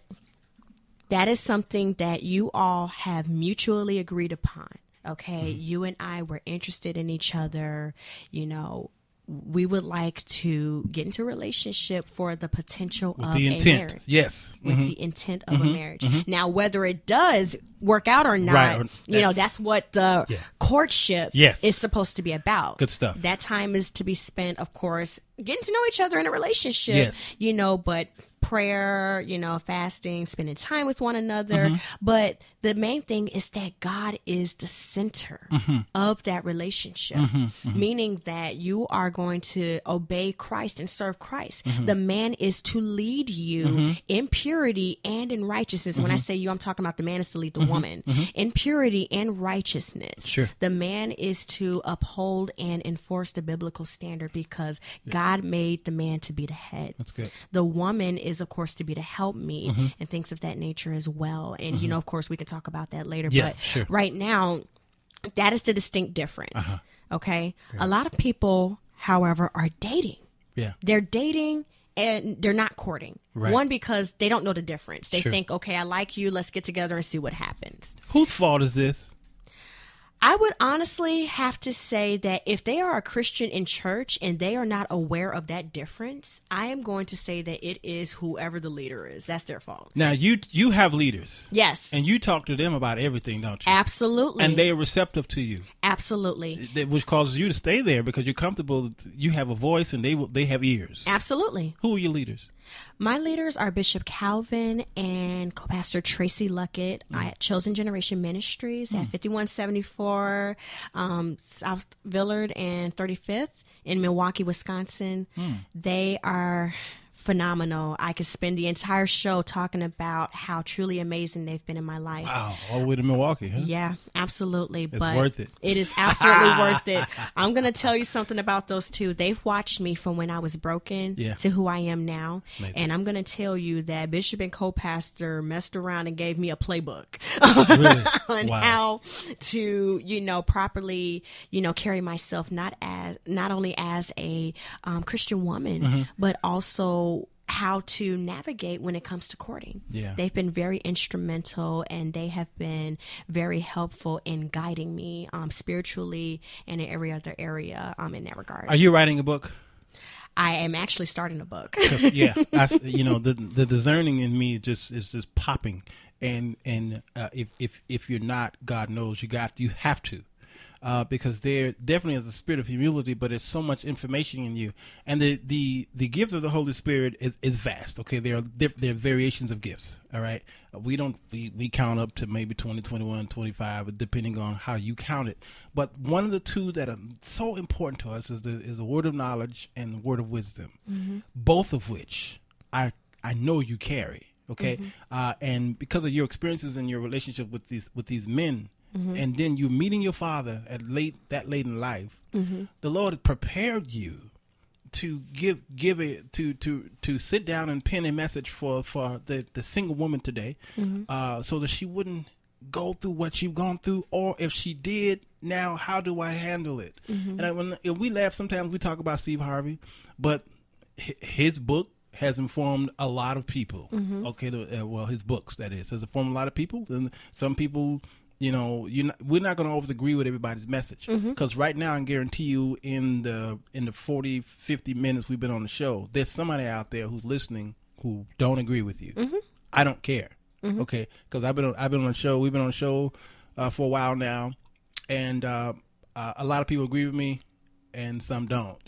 that is something that you all have mutually agreed upon. Okay, you and I were interested in each other. We would like to get into a relationship for the potential of a marriage. Yes. With the intent of a marriage. Now, whether it does work out or not, that's what the courtship is supposed to be about. Good stuff. That time is to be spent, of course, getting to know each other in a relationship, you know, but prayer, you know, fasting, spending time with one another. But the main thing is that God is the center of that relationship, meaning that you are going to obey Christ and serve Christ. The man is to lead you in purity and in righteousness. When I say you, I'm talking about the man is to lead the woman in purity and righteousness. Sure. The man is to uphold and enforce the biblical standard because God made the man to be the head. That's good. The woman is, of course, to be the helpmeet and things of that nature as well. And, you know, of course, we can talk about that later. Yeah, but sure. right now, that is the distinct difference. Okay? A lot of people, however, are dating. Yeah. They're dating and they're not courting. Right. One, because they don't know the difference. They Sure. think, okay, I like you. Let's get together and see what happens. Whose fault is this? I would honestly have to say that if they are a Christian in church and they are not aware of that difference, I am going to say that it is whoever the leader is. That's their fault. Now, you have leaders. Yes. And you talk to them about everything, don't you? Absolutely. And they are receptive to you. Absolutely. Which causes you to stay there because you're comfortable. You have a voice and they have ears. Absolutely. Who are your leaders? My leaders are Bishop Calvin and co-pastor Tracy Luckett at Chosen Generation Ministries at 5174 South Villard and 35th in Milwaukee, Wisconsin. They are phenomenal. I could spend the entire show talking about how truly amazing they've been in my life. Wow, all the way to Milwaukee, huh? Yeah, absolutely. It's but worth it. It is absolutely worth it. I'm going to tell you something about those two. They've watched me from when I was broken to who I am now. Amazing. And I'm going to tell you that Bishop and co-pastor messed around and gave me a playbook on how to, you know, properly, you know, carry myself not only as a Christian woman, but also how to navigate when it comes to courting. Yeah. They've been very instrumental and they have been very helpful in guiding me spiritually and in every other area in that regard. Are you writing a book? I am actually starting a book. Yeah. You know, the discerning in me is just popping. And if you're not, God knows you have to. Because there definitely is a spirit of humility, but there's so much information in you, and the gift of the Holy Spirit is vast. Okay, there are variations of gifts. All right, we count up to maybe 20, 21, 25, depending on how you count it. But one of the two that are so important to us is the word of knowledge and the word of wisdom, both of which I know you carry. Okay, and because of your experiences and your relationship with these men. And then you're meeting your father at late in life. The Lord has prepared you to give it to sit down and pen a message for the single woman today, so that she wouldn't go through what you've gone through, or if she did, now how do I handle it? And we laugh sometimes. We talk about Steve Harvey, but his book has informed a lot of people. Okay, well, his books, that is, has informed a lot of people, and some people. You know, we're not going to always agree with everybody's message, because right now I guarantee you in the 40, 50 minutes we've been on the show, there's somebody out there who's listening who don't agree with you. I don't care, okay, because I've been on the show. We've been on the show for a while now, and a lot of people agree with me, and some don't.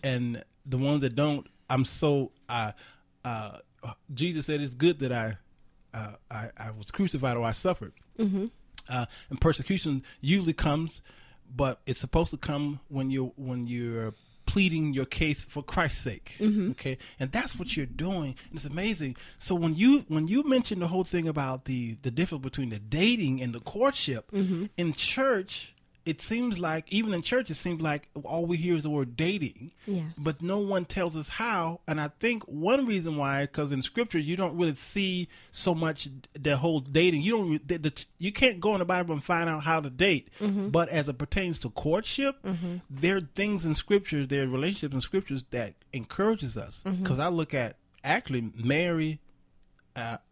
And the ones that don't, I'm so Jesus said it's good that I was crucified or I suffered. And persecution usually comes, but it's supposed to come when you're pleading your case for Christ's sake. Okay, and that's what you're doing. And it's amazing. So when you mention the whole thing about the difference between the dating and the courtship in church, it seems like, even in church, it seems like all we hear is the word dating. Yes. But no one tells us how. And I think one reason why, because in Scripture, you don't really see so much the whole dating. You can't go in the Bible and find out how to date. But as it pertains to courtship, there are things in Scripture, there are relationships in Scriptures that encourages us. Because I look at, actually, Mary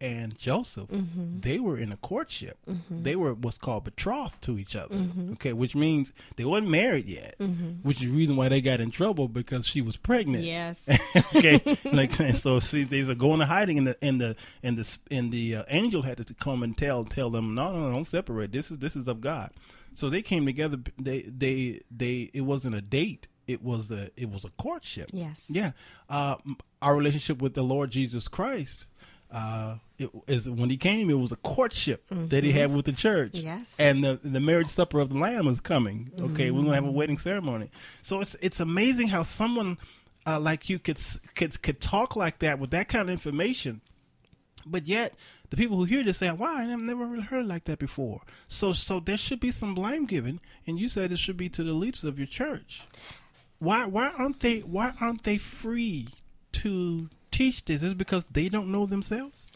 and Joseph, they were in a courtship. They were what's called betrothed to each other. Okay, which means they weren't married yet. Which is the reason why they got in trouble, because she was pregnant. Yes. Okay, so see, they are going to hiding, and the angel had to come and tell them, no, don't separate. This is of God. So they came together. It wasn't a date. it was a courtship. Yes. Yeah. Our relationship with the Lord Jesus Christ, when he came, it was a courtship that he had with the church. Yes. And the marriage supper of the Lamb is coming. Okay, we're gonna have a wedding ceremony. So it's amazing how someone like you could talk like that with that kind of information, but yet the people who hear this say, "Wow, I've never really heard like that before." So there should be some blame given, and you said it should be to the leaders of your church. Why aren't they free to teach this? Is it because they don't know themselves?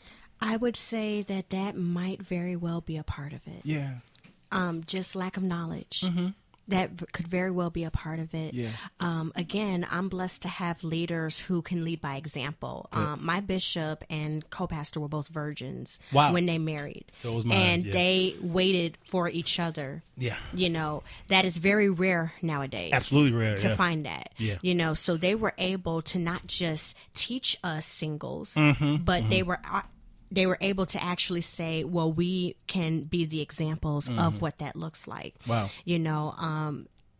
I would say that might very well be a part of it. Yeah. Just lack of knowledge. That could very well be a part of it. Yeah. Again, I'm blessed to have leaders who can lead by example. My bishop and co-pastor were both virgins when they married. So was mine. And they waited for each other. Yeah. That is very rare nowadays. Absolutely rare. To find that. Yeah. So they were able to not just teach us singles, but they were able to actually say, well, we can be the examples of what that looks like. Wow.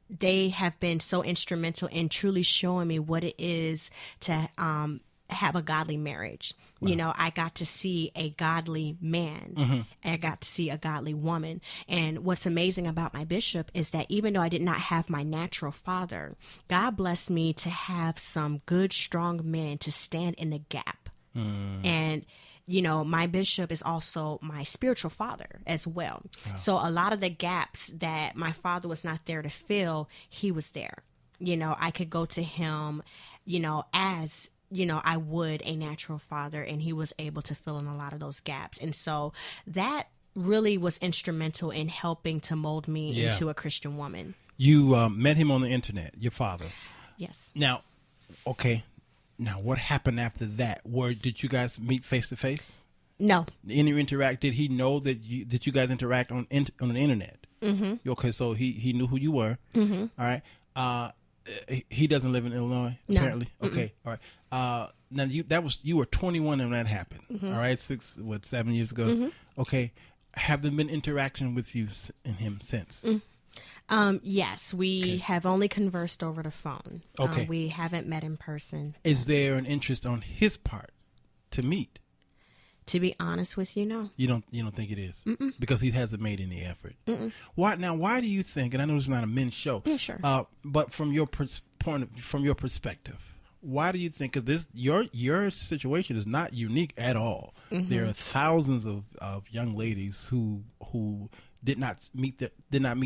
They have been so instrumental in truly showing me what it is to have a godly marriage. Wow. I got to see a godly man. And I got to see a godly woman. And what's amazing about my bishop is that even though I did not have my natural father, God blessed me to have some good, strong men to stand in the gap. And my bishop is also my spiritual father as well. Wow. So a lot of the gaps that my father was not there to fill, he was there. I could go to him, as, I would a natural father, and he was able to fill in a lot of those gaps. And so that really was instrumental in helping to mold me into a Christian woman. You met him on the internet, your father. Yes. Now, okay. Now, what happened after that? Did you guys meet face to face? No. Did he know that you guys interact on the internet? Okay, so he knew who you were. All right. He doesn't live in Illinois, apparently. No. Okay. All right. Now you were 21 when that happened. All right. 7 years ago. Okay. Have there been interaction with you and him since? Yes, we have only conversed over the phone. Okay. We haven't met in person. Is there an interest on his part to meet? To be honest with you, no. You don't think it is? Because he hasn't made any effort. Why do you think, and I know it's not a men's show. Yeah, sure. But from your perspective, why do you think, because your situation is not unique at all. There are thousands of young ladies who did not meet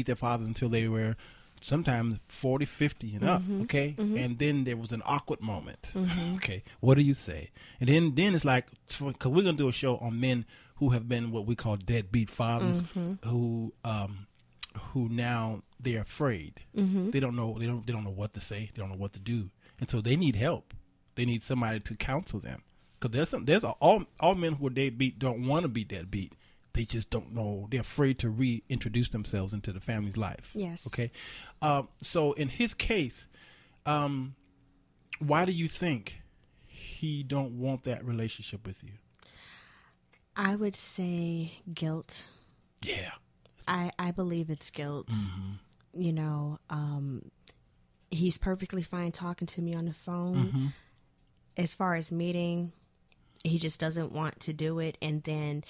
their fathers until they were sometimes 40, 50 and up, okay? And then there was an awkward moment, okay? What do you say? And then it's like, because we're going to do a show on men who have been what we call deadbeat fathers, who now they're afraid. They don't know what to say. They don't know what to do. And so they need help. They need somebody to counsel them. Because all men who are deadbeat don't want to be deadbeat. They just don't know. They're afraid to reintroduce themselves into the family's life. Yes. Okay. So in his case, why do you think he don't want that relationship with you? I would say guilt. Yeah. I believe it's guilt. He's perfectly fine talking to me on the phone. As far as meeting, he just doesn't want to do it. And then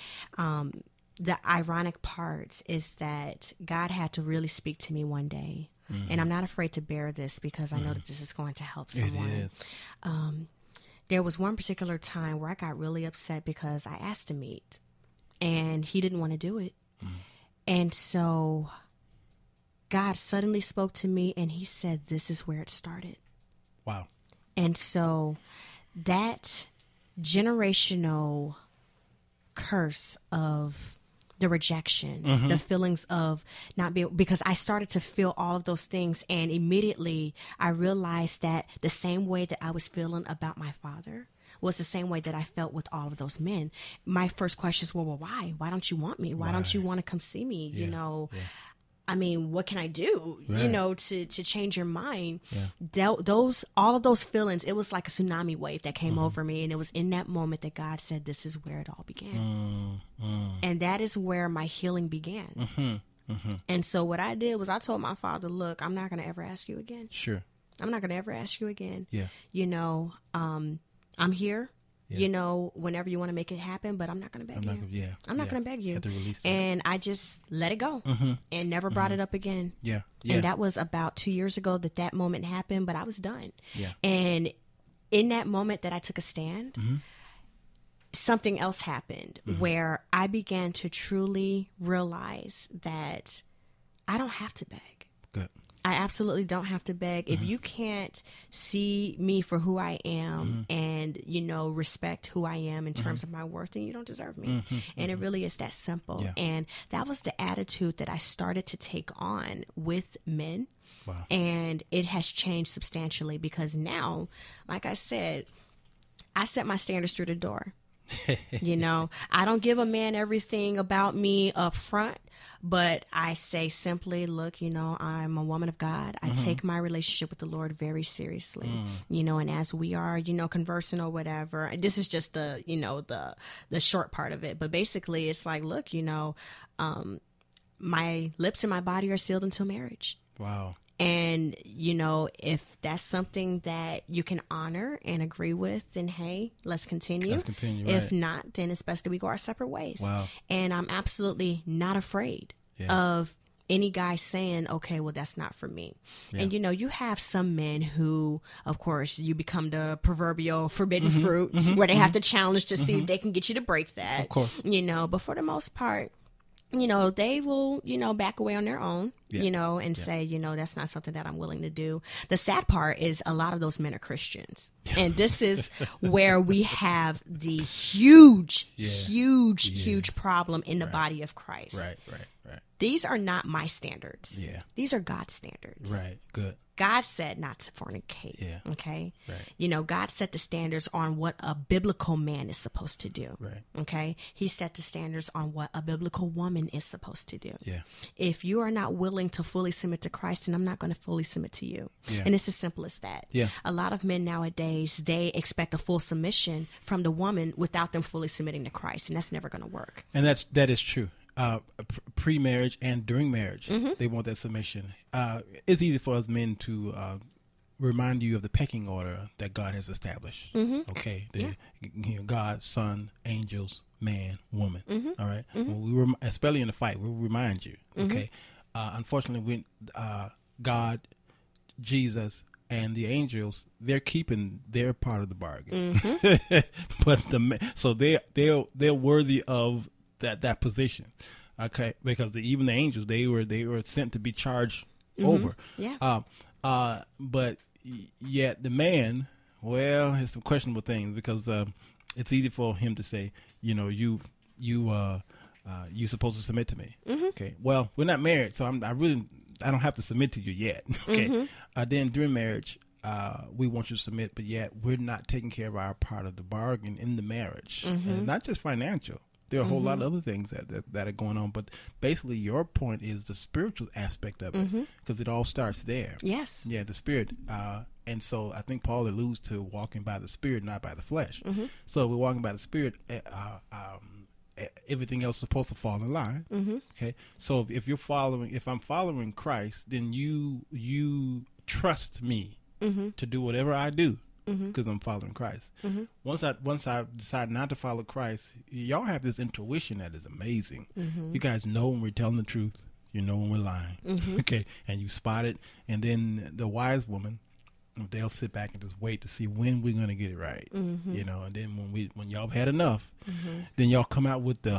the ironic part is that God had to really speak to me one day. And I'm not afraid to bear this because I know that this is going to help someone. It is. There was one particular time where I got really upset because I asked to meet and he didn't want to do it. And so God suddenly spoke to me and he said, this is where it started. Wow. And so that generational curse of the rejection, the feelings of not being, because I started to feel all of those things. And immediately I realized that the same way that I was feeling about my father was the same way that I felt with all of those men. My first questions were, well, why? Why don't you want me? Why don't you want to come see me? Yeah. I mean, what can I do, Right. to change your mind? Yeah. All of those feelings, it was like a tsunami wave that came over me. And it was in that moment that God said, this is where it all began. And that is where my healing began. And so what I did was I told my father, look, I'm not going to ever ask you again. Sure. I'm not going to ever ask you again. Yeah. You know, I'm here. Yeah. You know, whenever you want to make it happen, but I'm not going to beg you. I'm not going to beg you. And I just let it go and never brought it up again. Yeah. And that was about 2 years ago that moment happened, but I was done. Yeah. And in that moment that I took a stand, something else happened where I began to truly realize that I don't have to beg. Good. I absolutely don't have to beg. If you can't see me for who I am and, you know, respect who I am in terms of my worth, then you don't deserve me. And it really is that simple. Yeah. And that was the attitude that I started to take on with men. Wow. And it has changed substantially because now, like I said, I set my standards through the door. You know, I don't give a man everything about me up front, but I say simply, look, you know, I'm a woman of God. I take my relationship with the Lord very seriously, you know, and as we are, you know, conversing or whatever, this is just the, you know, the short part of it. But basically it's like, look, you know, my lips and my body are sealed until marriage. Wow. And, you know, if that's something that you can honor and agree with, then, hey, let's continue. If not, then it's best that we go our separate ways. Wow. And I'm absolutely not afraid of any guy saying, okay, well, that's not for me. Yeah. And, you know, you have some men who, of course, you become the proverbial forbidden fruit where they have to challenge to see if they can get you to break that. Of course. You know, but for the most part, you know, they will, you know, back away on their own, you know, and say, you know, that's not something that I'm willing to do. The sad part is a lot of those men are Christians. And this is where we have the huge problem in the body of Christ. Right. These are not my standards. Yeah. These are God's standards. Right. Good. God said not to fornicate. Yeah. Okay. Right. You know, God set the standards on what a biblical man is supposed to do. Right. Okay. He set the standards on what a biblical woman is supposed to do. Yeah. If you are not willing to fully submit to Christ, then I'm not going to fully submit to you. Yeah. And it's as simple as that. Yeah. A lot of men nowadays, they expect a full submission from the woman without them fully submitting to Christ. And that's never going to work. And that is true. Pre-marriage and during marriage, they want that submission. It's easy for us men to remind you of the pecking order that God has established. Okay, you know, God, Son, angels, man, woman. All right, when especially in the fight, we'll remind you. Okay, unfortunately, God, Jesus, and the angels, they're keeping their part of the bargain. But they're worthy of that position, okay, because even the angels, they were sent to be charged over. But yet the man, well, it's some questionable things because it's easy for him to say, you know, you supposed to submit to me. Okay, well, we're not married, so I don't have to submit to you yet. Okay, then during marriage, we want you to submit, but yet we're not taking care of our part of the bargain in the marriage, and not just financial. There are a whole lot of other things that are going on, but basically your point is the spiritual aspect of it, because it all starts there. Yes. Yeah, the spirit. And so I think Paul alludes to walking by the spirit, not by the flesh. So we're walking by the spirit. Everything else is supposed to fall in line. Okay. So if I'm following Christ, then you trust me to do whatever I do. Because I'm following Christ. Once I decide not to follow Christ, y'all have this intuition that is amazing. You guys know when we're telling the truth. You know when we're lying. Okay, and you spot it. And then the wise woman, they'll sit back and just wait to see when we're gonna get it right. You know, and then when y'all have had enough, then y'all come out with the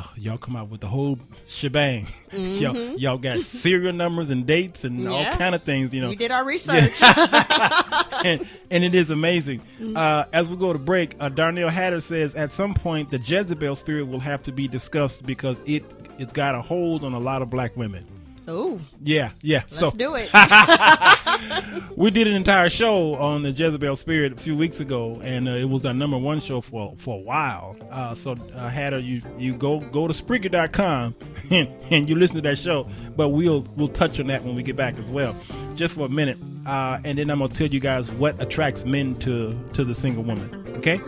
whole shebang. Y'all got serial numbers and dates and all kind of things. You know, we did our research. And it is amazing. As we go to break, Darnell Hatter says at some point the Jezebel spirit will have to be discussed because it's got a hold on a lot of black women. Oh. Yeah. Let's do it. We did an entire show on the Jezebel spirit a few weeks ago, and it was our #1 show for a while. So Hatter, you go to Spreaker.com and you listen to that show. But we'll touch on that when we get back as well, just for a minute, and then I'm gonna tell you guys what attracts men to the single woman. Okay.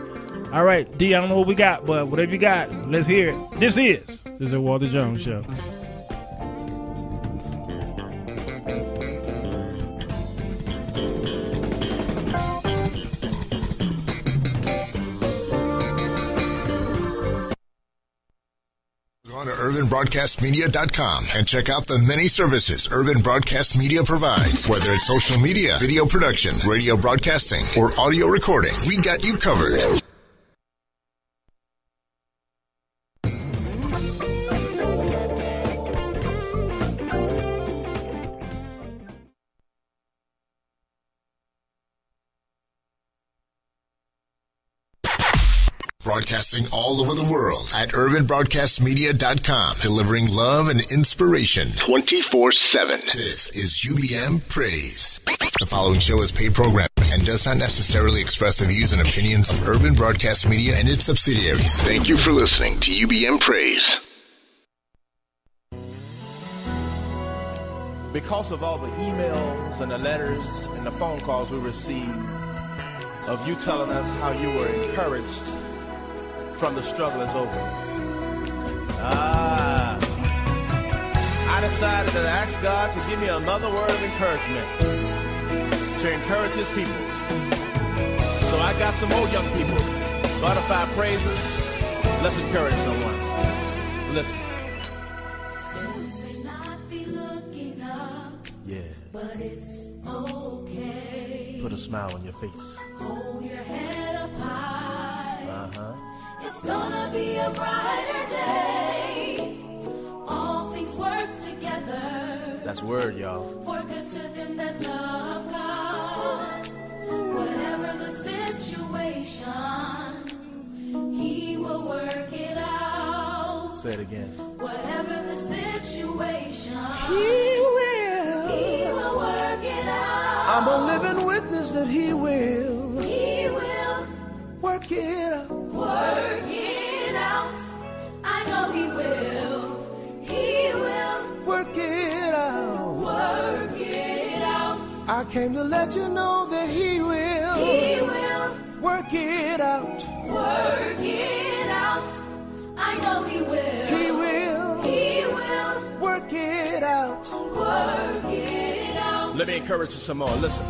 All right, D. I don't know what we got, but whatever you got, let's hear it. This is the Walter Jones Show. UrbanBroadcastMedia.com and check out the many services Urban Broadcast Media provides. Whether it's social media, video production, radio broadcasting, or audio recording, we got you covered. Broadcasting all over the world at UrbanBroadcastMedia.com, delivering love and inspiration 24/7. This is UBM Praise. The following show is paid programming and does not necessarily express the views and opinions of Urban Broadcast Media and its subsidiaries. Thank you for listening to UBM Praise. Because of all the emails and the letters and the phone calls we received of you telling us how you were encouraged from the struggle is over. I decided to ask God to give me another word of encouragement to encourage his people. So I got some more young people. Butterfly praises. Let's encourage someone. Listen. Yeah. But it's okay. Put a smile on your face. Hold your head up high. Uh-huh. It's gonna be a brighter day. All things work together. That's word, y'all. For good to them that love God. Whatever the situation, he will work it out. Say it again. Whatever the situation, he will work it out. I'm a living witness that he will. He will work it out. Work it out. I know he will. He will work it out. Work it out. I came to let you know that he will. He will work it out. Work it out. I know he will. He will. He will work it out. Work it out. Let me encourage you some more. Listen.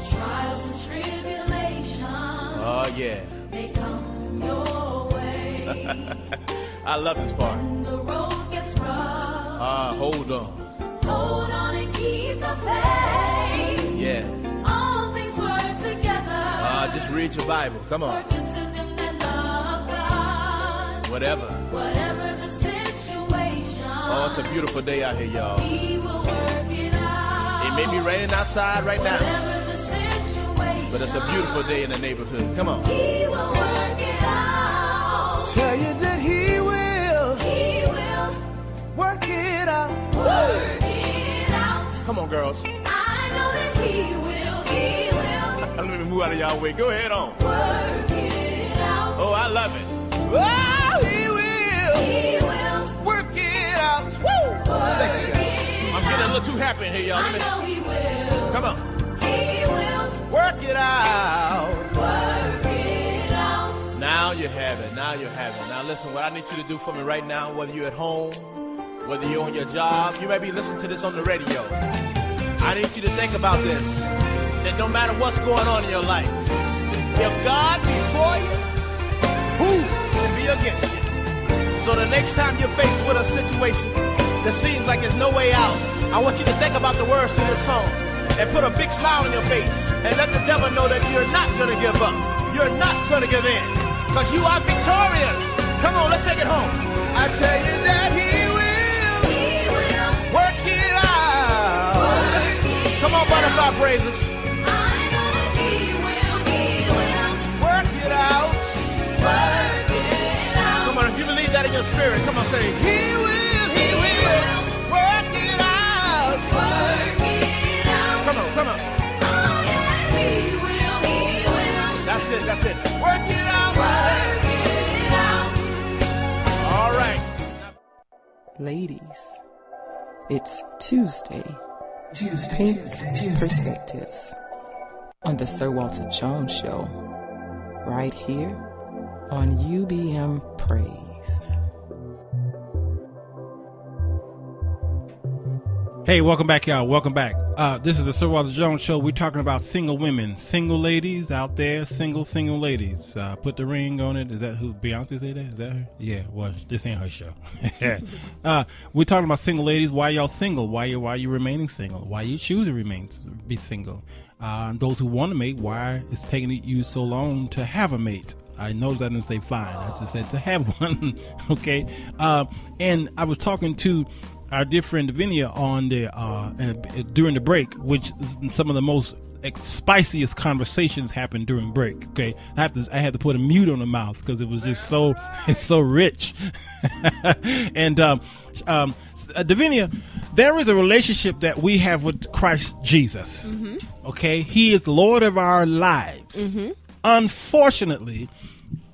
Trials and tribulations. Oh yeah. They come your way. I love this part. When the road gets rough. Hold on. Hold on and keep the faith. Yeah. All things work together. Just read your Bible. Come on. For good to them that love God. Whatever the situation. Oh, it's a beautiful day out here, y'all. He will work it out. It may be raining outside right now. Whatever the situation. But it's a beautiful day in the neighborhood. Come on. He will work it out. Tell you that he will. He will work it out. Work it out. Come on, girls. I know that he will. He will. Let me move out of y'all way. Go ahead on. Work it out. Oh, I love it. Oh, he will. He will work it out. Woo! Work it I'm getting a little too happy in here, y'all. I know he will. Come on. He will work it out. Work it out. Now you have it. Now you have it. Now listen, what I need you to do for me right now, whether you're at home, whether you're on your job, you may be listening to this on the radio. I need you to think about this. That no matter what's going on in your life, if God be for you, who can be against you? So the next time you're faced with a situation that seems like there's no way out, I want you to think about the words to this song and put a big smile on your face and let the devil know that you're not going to give up. You're not going to give in because you are victorious. Come on, let's take it home. I tell you that he will work it out. Come on, butterfly praises. I know that he will work it out. Work it out. Come on, if you believe that in your spirit, come on, say, he will work it out. Work it out. Come on, come on. Oh, yeah, he will. That's it. Work it out. Work it out. All right. Ladies, it's Tuesday. Pink Perspectives on the Sir Walter Jones Show, right here on UBM Praise. Hey, welcome back, y'all. Welcome back. This is the Sir Walter Jones Show. We're talking about single women, single ladies out there, single ladies. Put the ring on it. Is that who Beyonce said that? Is that her? Yeah. Well, this ain't her show. We're talking about single ladies. Why y'all single? Why you remaining single? Why you choose to be single? Those who want to mate, why it's taking you so long to have a mate? I noticed I didn't say find. I just said to have one. Okay. And I was talking to our dear friend Davinia on during the break, which some of the most spiciest conversations happened during break. Okay, I had to put a mute on the mouth because it was just it's so rich. And Davinia, there is a relationship that we have with Christ Jesus. Mm-hmm. Okay, He is the Lord of our lives. Mm-hmm. Unfortunately,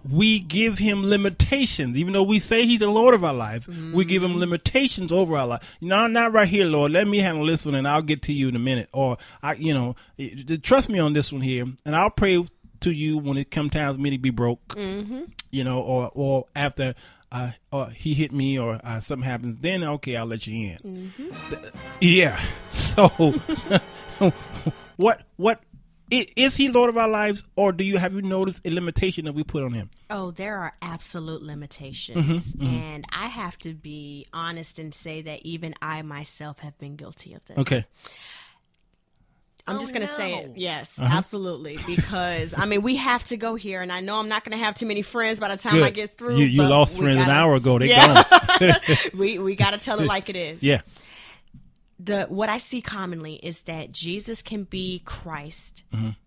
we give Him limitations. Even though we say He's the Lord of our lives, we give Him limitations over our life. No, not right here, Lord. Let me handle this one, and I'll get to you in a minute. Or, trust me on this one here, and I'll pray to you when it comes time for me to be broke. Mm-hmm. Or after or he hit me or something happens, then okay, I'll let you in. Mm-hmm. Yeah. So, what? Is He Lord of our lives, or have you noticed a limitation that we put on Him? Oh, there are absolute limitations. Mm-hmm, and I have to be honest and say that even I myself have been guilty of this. Okay. I'm just going to say it. Yes, absolutely. Because, we have to go here, and I know I'm not going to have too many friends by the time I get through. You lost friends an hour ago. They gone. we got to tell it like it is. Yeah. What I see commonly is that Jesus can be Christ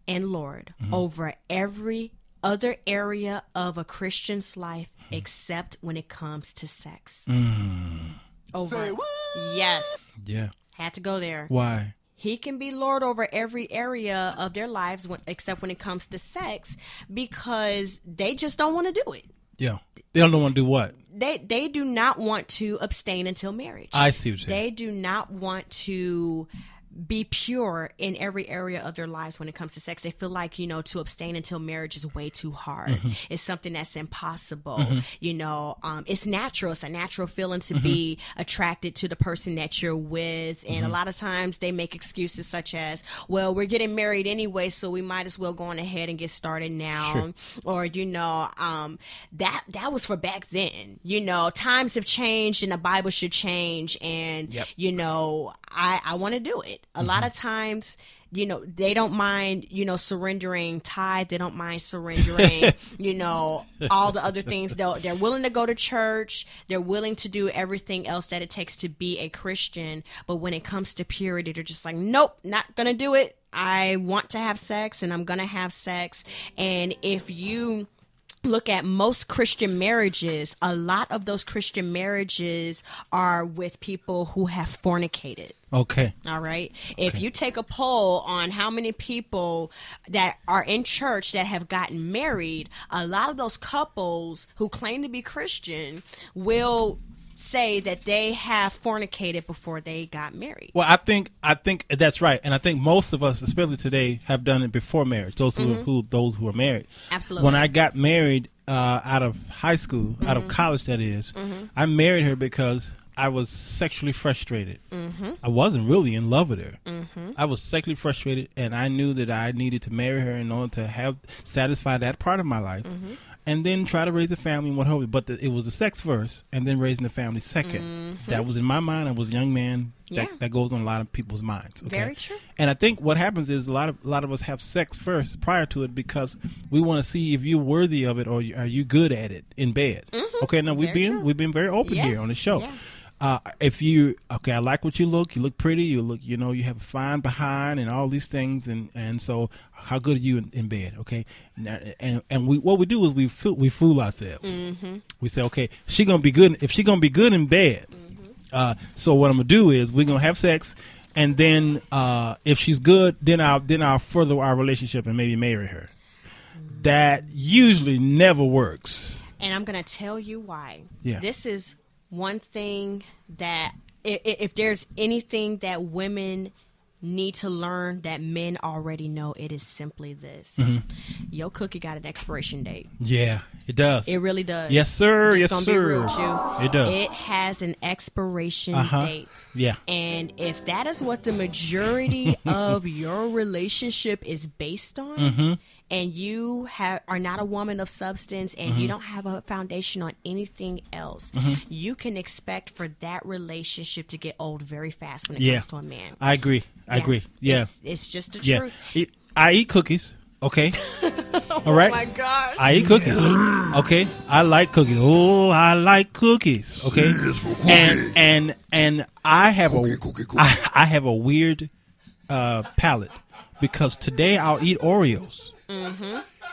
and Lord over every other area of a Christian's life except when it comes to sex. Over. Say what? Yes. Yeah. Had to go there. Why? He can be Lord over every area of their lives except when it comes to sex because they just don't want to do it. Yeah. They don't want to do what? They do not want to abstain until marriage. I see what you're saying. They do not want to be pure in every area of their lives when it comes to sex. They feel like, to abstain until marriage is way too hard. It's something that's impossible. It's natural. It's a natural feeling to be attracted to the person that you're with. And a lot of times they make excuses such as, well, we're getting married anyway, so we might as well go on ahead and get started now. Sure. Or, that was for back then. Times have changed and the Bible should change. And, I want to do it. A lot of times, they don't mind, surrendering tithe. They don't mind surrendering, all the other things. They're willing to go to church. They're willing to do everything else that it takes to be a Christian. But when it comes to purity, they're just like, nope, not going to do it. I want to have sex and I'm going to have sex. And if you look at most Christian marriages, a lot of those Christian marriages are with people who have fornicated. Okay. All right. Okay. If you take a poll on how many people that are in church that have gotten married, a lot of those couples who claim to be Christian will say that they have fornicated before they got married. Well, I think that's right, and I think most of us, especially today, have done it before marriage. Those who are married. Absolutely. When I got married out of high school, out of college, that is, I married her because I was sexually frustrated. I wasn't really in love with her. I was sexually frustrated, and I knew that I needed to marry her in order to satisfy that part of my life. And then try to raise a family and what have you. But it was the sex first, and then raising the family second. That was in my mind. I was a young man. That goes on a lot of people's minds. Okay? Very true. And I think what happens is a lot of us have sex first prior to it because we want to see if you're worthy of it or are you good at it in bed. Okay. Now we've been very open here on the show. Yeah. I like what you look pretty, you have a fine behind and all these things. And so how good are you in bed? Okay. And what we do is we fool ourselves. We say, okay, she's going to be good. If she's going to be good in bed. So what I'm going to do is we're going to have sex. And then, if she's good, then I'll further our relationship and maybe marry her. That usually never works. And I'm going to tell you why. Yeah. This is one thing that if there's anything that women need to learn that men already know it is simply this. Your cookie got an expiration date. Yeah, it does. It really does. Yes, sir. Just Yes, gonna be sir. real with you. It does. It has an expiration date. Yeah. And if that is what the majority of your relationship is based on, and you are not a woman of substance, and you don't have a foundation on anything else, you can expect for that relationship to get old very fast when it comes to a man. I agree. I agree. Yeah. It's just the truth. I eat cookies. Okay. All right. Oh my gosh. I eat cookies. Okay. I like cookies. Oh, I like cookies. Okay. And I have I have a weird palate because today I'll eat Oreos.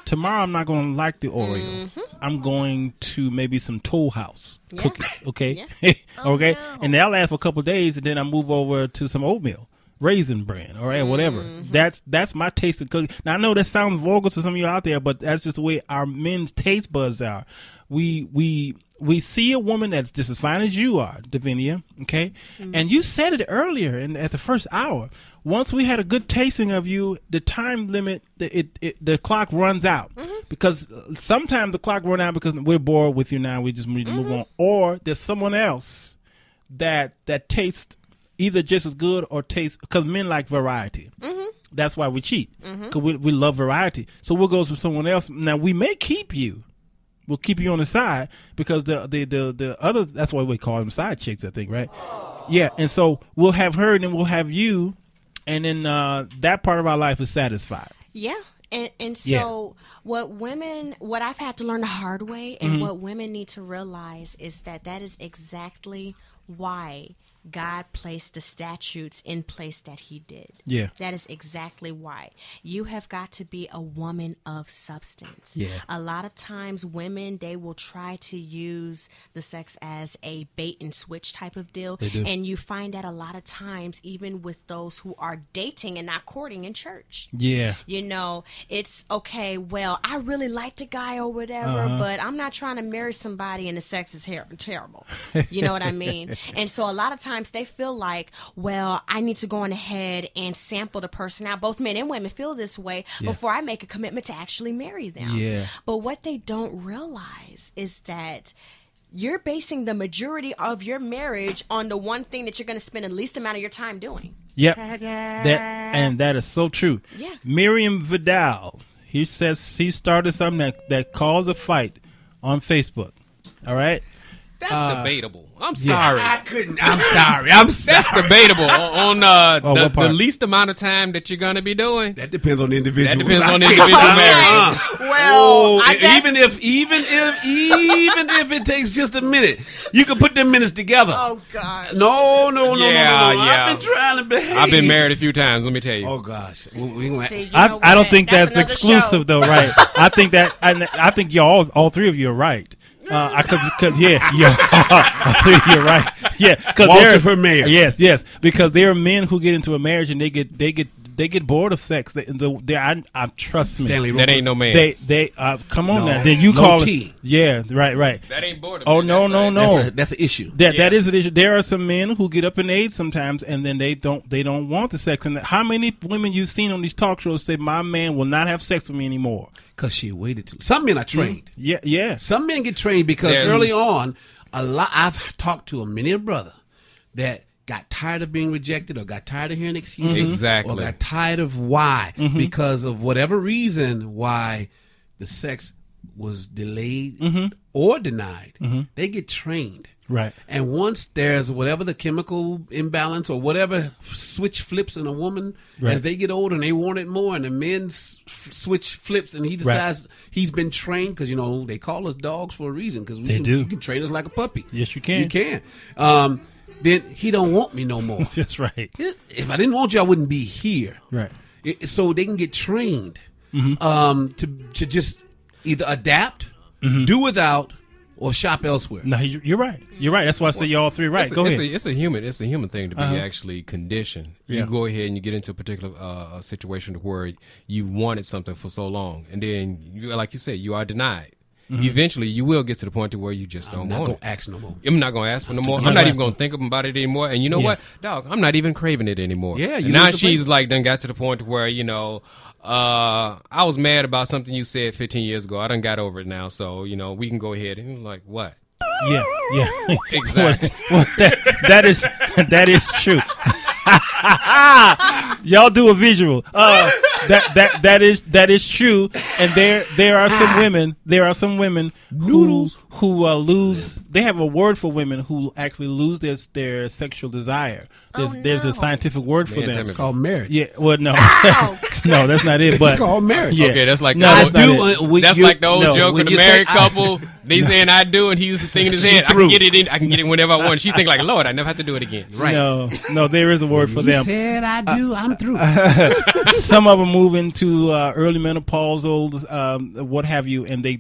Tomorrow I'm not going to like the Oreo. I'm going to maybe some Toll House cookies. Okay. Okay. And that'll last for a couple of days, and then I move over to some oatmeal. Raisin bran, all right, whatever. That's my taste of cookie. Now I know that sounds vulgar to some of you out there, but that's just the way our men's taste buds are. We see a woman that's just as fine as you are, Davinia, okay? And you said it earlier at the first hour. Once we had a good tasting of you, the time limit, the clock runs out. Because sometimes the clock runs out because we're bored with you now. We just need to move on. Or there's someone else that tastes either just as good or taste, because men like variety. That's why we cheat, because we love variety. So we'll go to someone else. Now we may keep you. We'll keep you on the side because the other, that's why we call them side chicks, I think, right? Yeah, and so we'll have her and then we'll have you, and then that part of our life is satisfied. Yeah. And so what I've had to learn the hard way, and what women need to realize is that is exactly why God placed the statutes in place that he did. Yeah. That is exactly why. You have got to be a woman of substance. Yeah. A lot of times women, they will try to use the sex as a bait and switch type of deal. They do. And you find that a lot of times, even with those who are dating and not courting in church. Yeah. You know, it's okay, well, I really like the guy or whatever, but I'm not trying to marry somebody and the sex is terrible. You know what I mean? And so a lot of times they feel like, well, I need to go on ahead and sample the person out. Both men and women feel this way before I make a commitment to actually marry them. Yeah. But what they don't realize is that you're basing the majority of your marriage on the one thing that you're going to spend the least amount of your time doing. Yep. That is so true. Yeah. Miriam Vidal, he says he started something that caused a fight on Facebook. All right. That's debatable. I'm sorry. I'm sorry. That's debatable on the least amount of time that you're going to be doing. That depends on the individual. That depends on the individual marriage. Well, I guess even if it takes just a minute, you can put them minutes together. Oh God. No. Yeah. I've been trying to behave. I've been married a few times. Let me tell you. Oh gosh. I don't think that's exclusive though, right? I think that I think all three of you are right. You're right. Yeah, Walter for mayor. Yes, because there are men who get into a marriage and they get bored of sex. I trust me. Stanley, that ain't no man. They come on now. Then you call it. Yeah, right. That ain't boredom. Oh no. That's an issue. That is an issue. There are some men who get up in age sometimes and then they don't want the sex. And how many women you've seen on these talk shows say my man will not have sex with me anymore? Because she waited too. Some men are trained. Yeah. Some men get trained because early on, I've talked to many a brother that got tired of being rejected or got tired of hearing excuses. Exactly. Or got tired of why. Because of whatever reason why the sex was delayed or denied. They get trained. Right. And once there's whatever the chemical imbalance or whatever switch flips in a woman as they get older and they want it more, and the men's switch flips and he decides he's been trained, because, they call us dogs for a reason, because you can train us like a puppy. Yes, you can. You can. Then he don't want me no more. That's right. If I didn't want you, I wouldn't be here. Right. So they can get trained to just either adapt, do without, or shop elsewhere. No, you're right. You're right. That's why I say you're all three right. Go ahead. It's a human thing to be actually conditioned. You go ahead and you get into a particular situation where you wanted something for so long, and then, like you said, you are denied. eventually you will get to the point to where you just don't want it. I'm not going to ask no more. I'm not going to ask for no more. I'm not even going to think about it anymore. And you know what, dog? I'm not even craving it anymore. Yeah. And now she's like done got to the point where, you know, I was mad about something you said 15 years ago. I done got over it now. So, you know, we can go ahead and like, what? Yeah. Exactly. Well, that is true. Y'all do a visual. That is true. And there are some women who lose. They have a word for women who actually lose their sexual desire. There's a scientific word for them. It's called marriage. Yeah. Well, no, no, that's not it. But it's called marriage. Yeah. Okay, that's like that's like the old joke of the married couple. They saying I do, and he used to think in his head, I can get it whenever I want. She think like, Lord, I never have to do it again. Right? No, there is a word for them. Said I do. I'm through. Some of them move into early menopausal, what have you, and they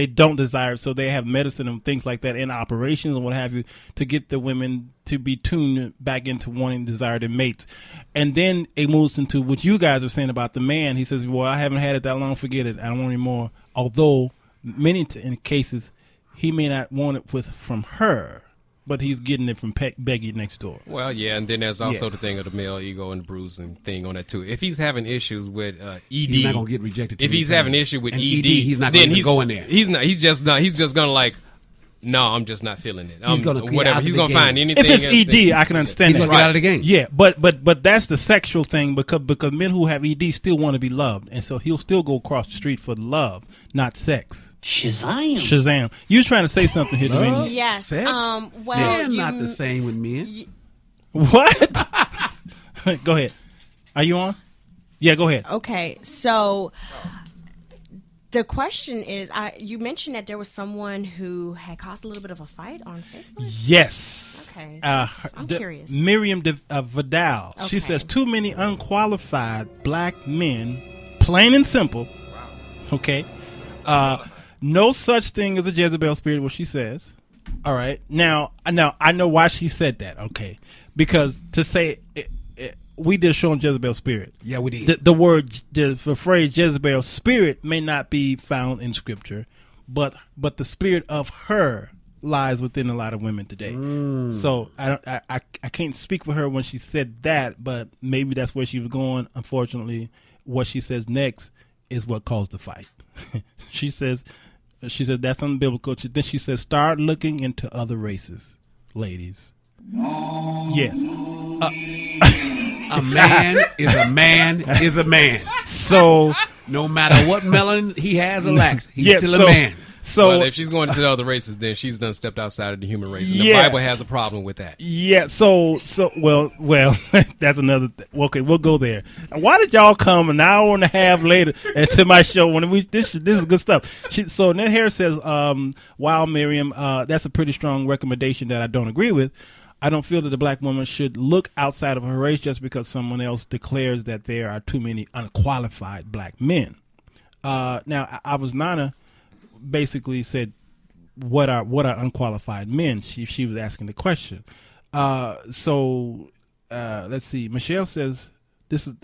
don't desire it, so they have medicine and things like that in operations and what have you to get the women to be tuned back into wanting desired mates. And then it moves into what you guys are saying about the man. He says, well, I haven't had it that long, forget it, I don't want any more. Although many cases he may not want it from her, but he's getting it from Becky next door. Well, yeah, and then there's also the thing of the male ego and bruising thing on that too. If he's having issues with ED, he's not gonna get rejected. If he's having issue with ED, he's not going to go in there. He's not. He's just not. He's just gonna like. No, I'm just not feeling it. He's gonna whatever. He's gonna find anything. If it's ED, I can understand. He's gonna get out of the game. Yeah, but that's the sexual thing because men who have ED still want to be loved, and so he'll still go across the street for love, not sex. Shazam! You trying to say something here, Davinia? Yes. Sex? Well, they're not the same with men. What? Go ahead. Are you on? Yeah, go ahead. Okay, so the question is, you mentioned that there was someone who had caused a little bit of a fight on Facebook? Yes. Okay. I'm curious. Miriam Vidal. Okay. She says, too many unqualified black men, plain and simple. Okay. No such thing as a Jezebel spirit, what she says. All right. Now, I know why she said that, okay. Because to say... we did a show on Jezebel spirit. Yeah, we did. The phrase Jezebel spirit may not be found in scripture, but the spirit of her lies within a lot of women today. So I can't speak for her when she said that, but maybe that's where she was going. Unfortunately, what she says next is what caused the fight. She says that's unbiblical. Then she says, start looking into other races, ladies. Yes. A man is a man is a man. So no matter what melanin he has or lacks, he's still a man. So well, if she's going to the other races, then she's done stepped outside of the human race. And the Bible has a problem with that. Yeah. So well, that's another. Okay, we'll go there. Why did y'all come an hour and a half later to my show when this is good stuff? So Ned Harris says, "Wow, Miriam, that's a pretty strong recommendation that I don't agree with. I don't feel that the black woman should look outside of her race just because someone else declares that there are too many unqualified black men." Now, I was Nana. Basically said, what are unqualified men? She was asking the question. So let's see. Michelle says this is.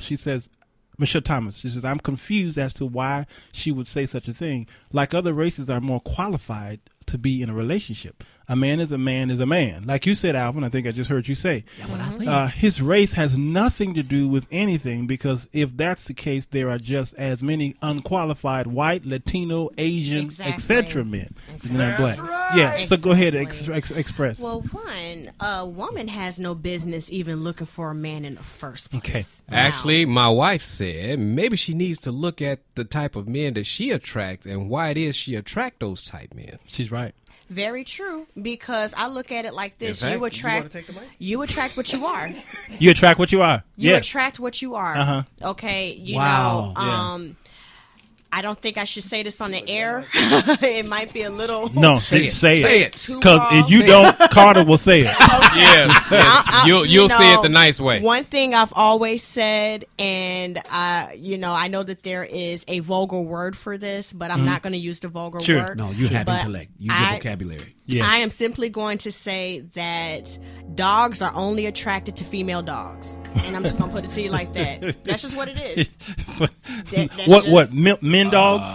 She says, Michelle Thomas. She says, I'm confused as to why she would say such a thing. Like other races are more qualified to be in a relationship. A man is a man is a man. Like you said, Alvin, I think I just heard you say. Yeah, what I think. His race has nothing to do with anything, because if that's the case, there are just as many unqualified white, Latino, Asian, etc. men. Exactly. Not black. Right. Yeah, Exactly. So go ahead, express. Well, one, a woman has no business even looking for a man in the first place. Okay. Actually, my wife said maybe she needs to look at the type of men that she attracts and why it is she attracts those type men. She's right. Very true, because I look at it like this: fact, you attract what you are. You attract what you are. You yes. attract what you are. Uh-huh. Okay. You Wow. know. I don't think I should say this on the air. It might be a little. No, say it. Too Because raw. if you don't, Carter will say it. Yeah. You'll say it the nice way. One thing I've always said, and I know that there is a vulgar word for this, but I'm not going to use the vulgar word. No, you have But intellect. Use your vocabulary. Yeah. I am simply going to say that dogs are only attracted to female dogs, and I'm just going to put it to you like that. That's just what it is. What men dogs?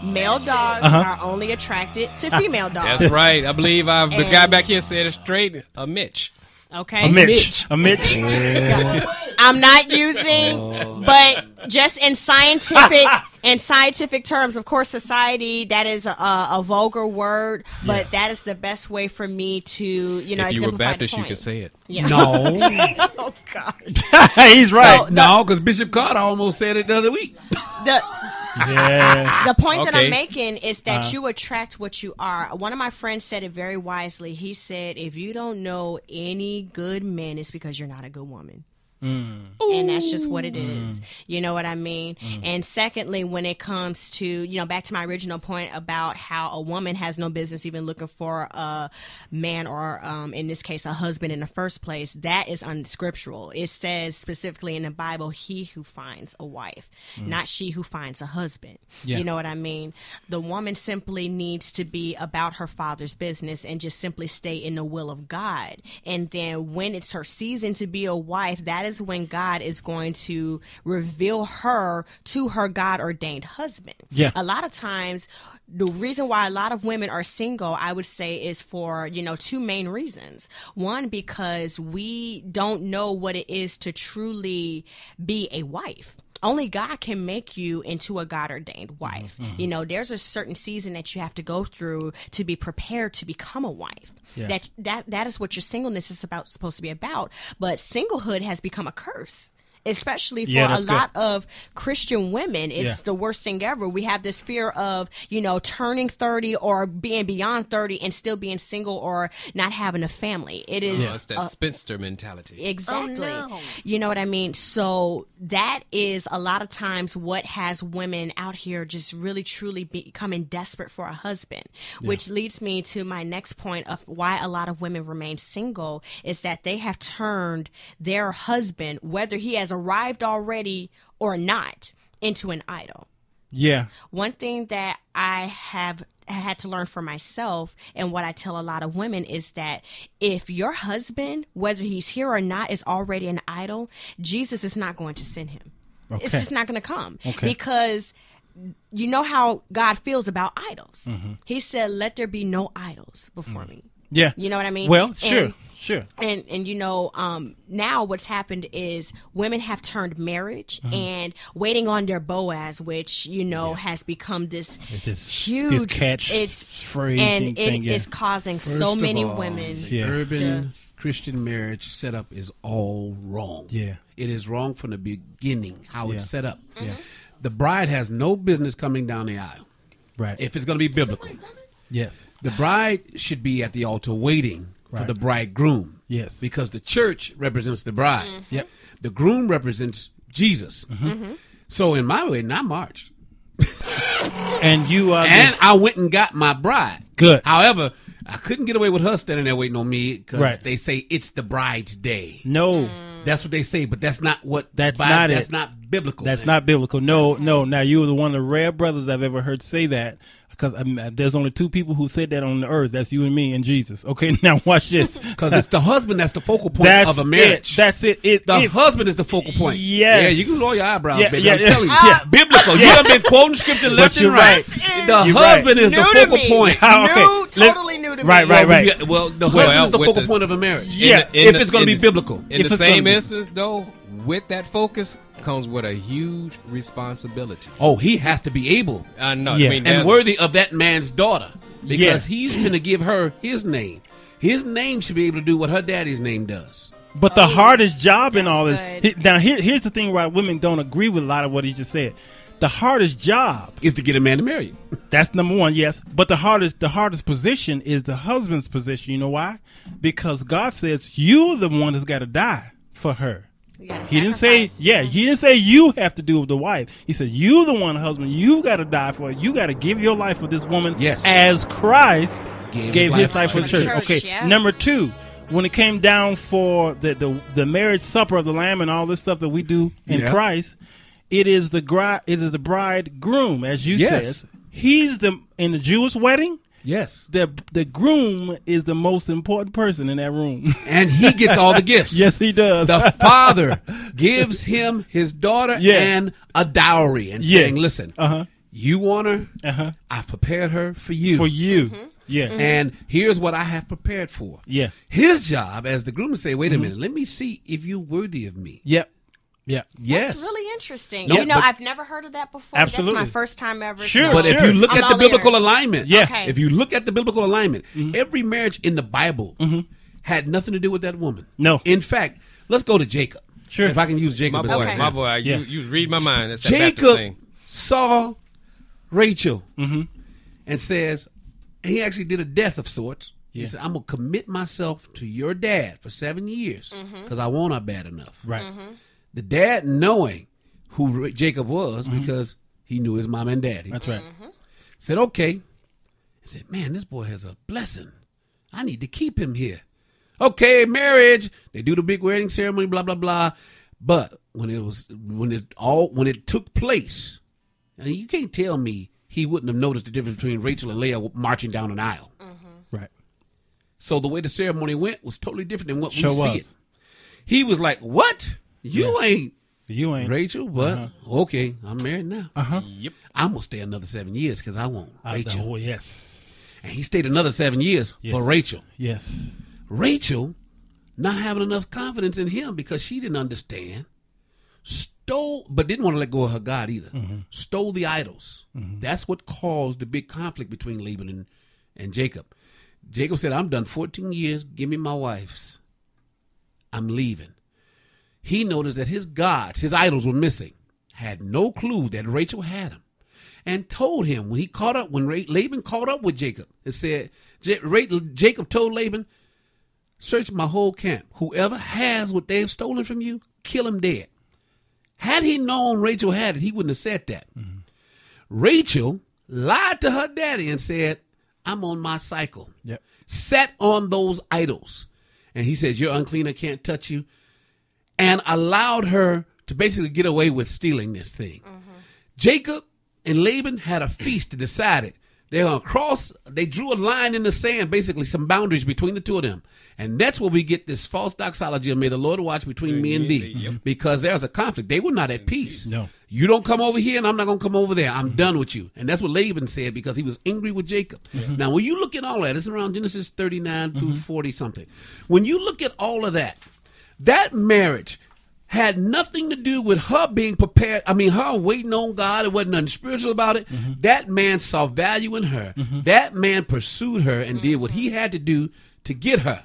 Male dogs are only attracted to female dogs. That's right. I believe the guy back here said it straight. A Mitch. Okay. A Mitch. I'm not using, but just in scientific terms, of course, society, that is a vulgar word, but that is the best way for me to, if you were exemplify Baptist, the you point. could say it. No. Oh, God. He's right. No, because Bishop Carter almost said it the other week. The point that I'm making is that you attract what you are. One of my friends said it very wisely. He said, if you don't know any good men, it's because you're not a good woman. And that's just what it is. You know what I mean? And secondly, when it comes to, back to my original point about how a woman has no business even looking for a man or, in this case, a husband in the first place, that is unscriptural. It says specifically in the Bible, he who finds a wife, not she who finds a husband. Yeah. You know what I mean? The woman simply needs to be about her father's business and just simply stay in the will of God. And then when it's her season to be a wife, that is when God is going to reveal her to her God-ordained husband. Yeah. A lot of times, the reason why a lot of women are single, I would say, is for, two main reasons. One, because we don't know what it is to truly be a wife. Only God can make you into a God-ordained wife. There's a certain season that you have to go through to be prepared to become a wife. Yeah. That is what your singleness is supposed to be about. But singlehood has become a curse. Especially for a lot of Christian women, it's the worst thing ever. We have this fear of, turning 30 or being beyond 30 and still being single or not having a family. It is it's that spinster mentality. Exactly. Oh, no. You know what I mean? So that is a lot of times what has women out here just really, truly becoming desperate for a husband, which leads me to my next point of why a lot of women remain single is that they have turned their husband, whether he has arrived already or not, into an idol. Yeah. One thing that I have had to learn for myself and what I tell a lot of women is that if your husband, whether he's here or not, is already an idol, Jesus is not going to send him. Okay. It's just not going to come because you know how God feels about idols. He said, let there be no idols before me. Yeah. You know what I mean? Well, sure. And now what's happened is women have turned marriage and waiting on their Boaz, which, has become this huge catch phrase and thing. It is causing so many women. Urban Christian marriage setup is all wrong. Yeah. It is wrong from the beginning, how it's set up. Yeah. The bride has no business coming down the aisle. Right. If it's going to be biblical. Yes. The bride should be at the altar waiting for the bridegroom. Yes. Because the church represents the bride. Yep. The groom represents Jesus. So in my way, I marched. And you and I went and got my bride. Good. However, I couldn't get away with her standing there waiting on me because Right. they say it's the bride's day. No. That's what they say, but that's not what That's Bible, not it. That's not biblical. That's man. not biblical. No. Now you were one of the rare brothers I've ever heard say that. Because there's only two people who said that on the earth. That's you and me and Jesus. Okay, now watch this. Because it's the husband that's the focal point of a marriage. That's it. The husband is the focal point. Yes. Yeah, you can roll your eyebrows, Yeah, baby. yeah, I'm yeah. telling you. Yeah. Biblical. You have been quoting scripture left But you're and right. right. The You're husband right. is the New to focal me. point. Totally new to me. Right. Well, the husband is the focal point of a marriage. Yeah. If it's going to be biblical. In the same instance, though, with that focus comes with a huge responsibility. Oh, he has to be able. I know. Yeah. I mean, And worthy of that man's daughter. Because Yeah. he's going to give her his name. His name should be able to do what her daddy's name does. But the hardest job in all good. this. Now, here's the thing why women don't agree with a lot of what he just said. The hardest job is to get a man to marry you. That's number one, yes. But the hardest position is the husband's position. You know why? Because God says you're the one that's got to die for her. He didn't say, he didn't say you have to do with the wife. He said, you the one, husband, you got to die for it. You got to give your life for this woman as Christ gave his life for the church. Okay, number two, when it came down for the marriage supper of the Lamb and all this stuff that we do in Christ, it is the bridegroom, as you said. He's in the Jewish wedding. Yes. The groom is the most important person in that room. And he gets all the gifts. Yes, he does. The father gives him his daughter and a dowry and saying, listen, You want her? I've prepared her for you. For you. Yeah. And here's what I have prepared for. Yeah. His job, as the groom would say, wait a minute, let me see if you're worthy of me. Yep. Yeah. Yes. That's really interesting. No, you know, but- I've never heard of that before. Absolutely. That's my first time ever. Sure, But if you look I'm at the all biblical ears. alignment, Okay. if you look at the biblical alignment, every marriage in the Bible had nothing to do with that woman. No. In fact, let's go to Jacob. Sure. If I can use Jacob My as boy, an example. my boy, you read my mind. That's that Baptist Jacob thing. saw Rachel and says, and he actually did a death of sorts. He Yeah. said, I'm going to commit myself to your dad for 7 years because I want her bad enough. Right. The dad knowing who Jacob was because he knew his mom and daddy. That's right. Said, okay. He said, man, this boy has a blessing. I need to keep him here. Okay, marriage. They do the big wedding ceremony, blah, blah, blah. But when it took place, and you can't tell me he wouldn't have noticed the difference between Rachel and Leah marching down an aisle. Right. So the way the ceremony went was totally different than what Sure we see was. it. He was like, what? You ain't Rachel, but okay, I'm married now. Yep. I'm going to stay another 7 years because I want Rachel. Oh, yes. And he stayed another 7 years for Rachel. Yes. Rachel, not having enough confidence in him because she didn't understand, but didn't want to let go of her God either. Stole the idols. That's what caused the big conflict between Laban and Jacob. Jacob said, I'm done 14 years. Give me my wife's. I'm leaving. He noticed that his gods, his idols were missing. Had no clue that Rachel had them. And told him when Laban caught up with Jacob, it said, Jacob told Laban, search my whole camp. Whoever has what they've stolen from you, kill him dead. Had he known Rachel had it, he wouldn't have said that. Rachel lied to her daddy and said, I'm on my cycle. Yep. Sat on those idols. And he said, you're unclean, I can't touch you. And allowed her to basically get away with stealing this thing. Jacob and Laban had a feast to decide it. They're going to cross, they drew a line in the sand, basically some boundaries between the two of them. And that's where we get this false doxology of may the Lord watch between me and thee. Because there's a conflict. They were not at peace. No. You don't come over here and I'm not going to come over there. I'm done with you. And that's what Laban said because he was angry with Jacob. Now, when you look at all that, it's around Genesis 39 through 40 something. When you look at all of that, that marriage had nothing to do with her being prepared. I mean, her waiting on God. It wasn't nothing spiritual about it. That man saw value in her. That man pursued her and did what he had to do to get her.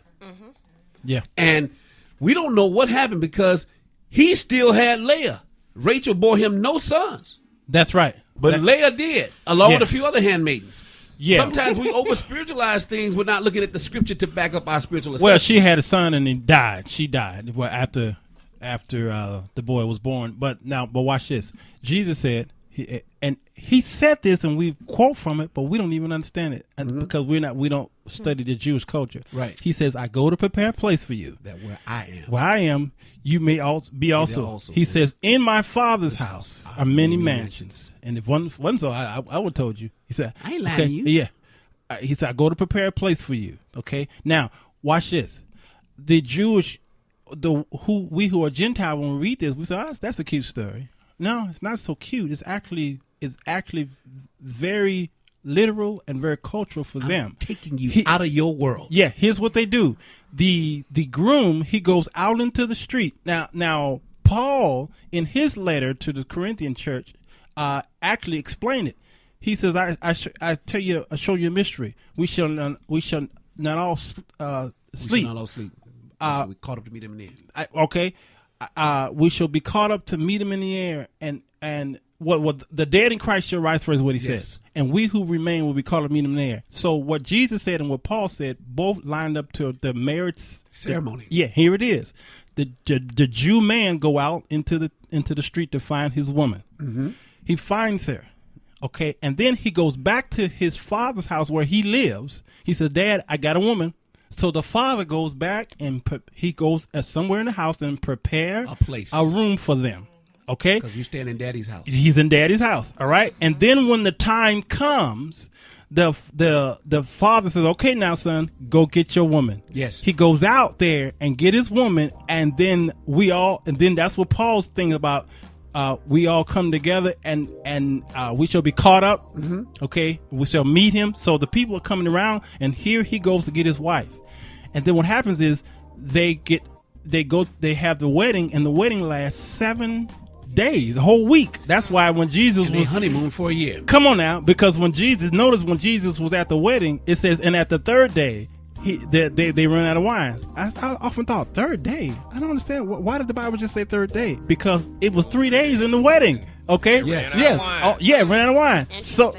Yeah. And we don't know what happened because he still had Leah. Rachel bore him no sons. That's right. But Leah did, along with a few other handmaidens. Yeah. Sometimes we over-spiritualize things. We're not looking at the scripture to back up our spiritual assessment. Well, she had a son and he died. She died after the boy was born. But watch this. Jesus said, he said this, and we quote from it, but we don't even understand it because we don't study the Jewish culture. Right. He says, "I go to prepare a place for you. That where I am, you may also be also." He says, "In my Father's house are many mansions." And if one so, I would have told you. He said, "I ain't lying to you." Yeah. He said, "I go to prepare a place for you." Okay. Now, watch this. The Jewish, we who are Gentile, when we read this, we say, "Oh, that's a cute story." No, it's not so cute. It's actually very literal and very cultural for them. Taking you out of your world. Yeah, here's what they do. The groom, he goes out into the street. Now Paul, in his letter to the Corinthian church, actually explained it. He says, I show you a mystery. We shall not all sleep. We shall not all sleep. We caught up to meet him in the air. Okay. We shall be caught up to meet him in the air, and what the dead in Christ shall rise first, is what he says, and we who remain will be caught up to meet him in the air. So what Jesus said and what Paul said both lined up to the marriage ceremony. Here it is. The Jew man go out into the street to find his woman. He finds her, okay, and then he goes back to his father's house where he lives. He says, "Dad, I got a woman." So the father goes back and he goes somewhere in the house and prepare a room for them. Okay? Because you stand in daddy's house. He's in daddy's house. All right? And then when the time comes, the father says, "Okay, now, son, go get your woman." Yes. He goes out there and get his woman, and then that's what Paul's thing about we all come together and we shall be caught up. Okay, we shall meet him. So the people are coming around, and here he goes to get his wife. And then what happens is they have the wedding, and the wedding lasts 7 days, the whole week. That's why when Jesus was honeymoon for a year. Come on now, because when Jesus was at the wedding, it says, and at the third day, they run out of wine. I often thought, third day? I don't understand. Why did the Bible just say third day? Because it was 3 days in the wedding. Okay. Yes. Ran out of wine. So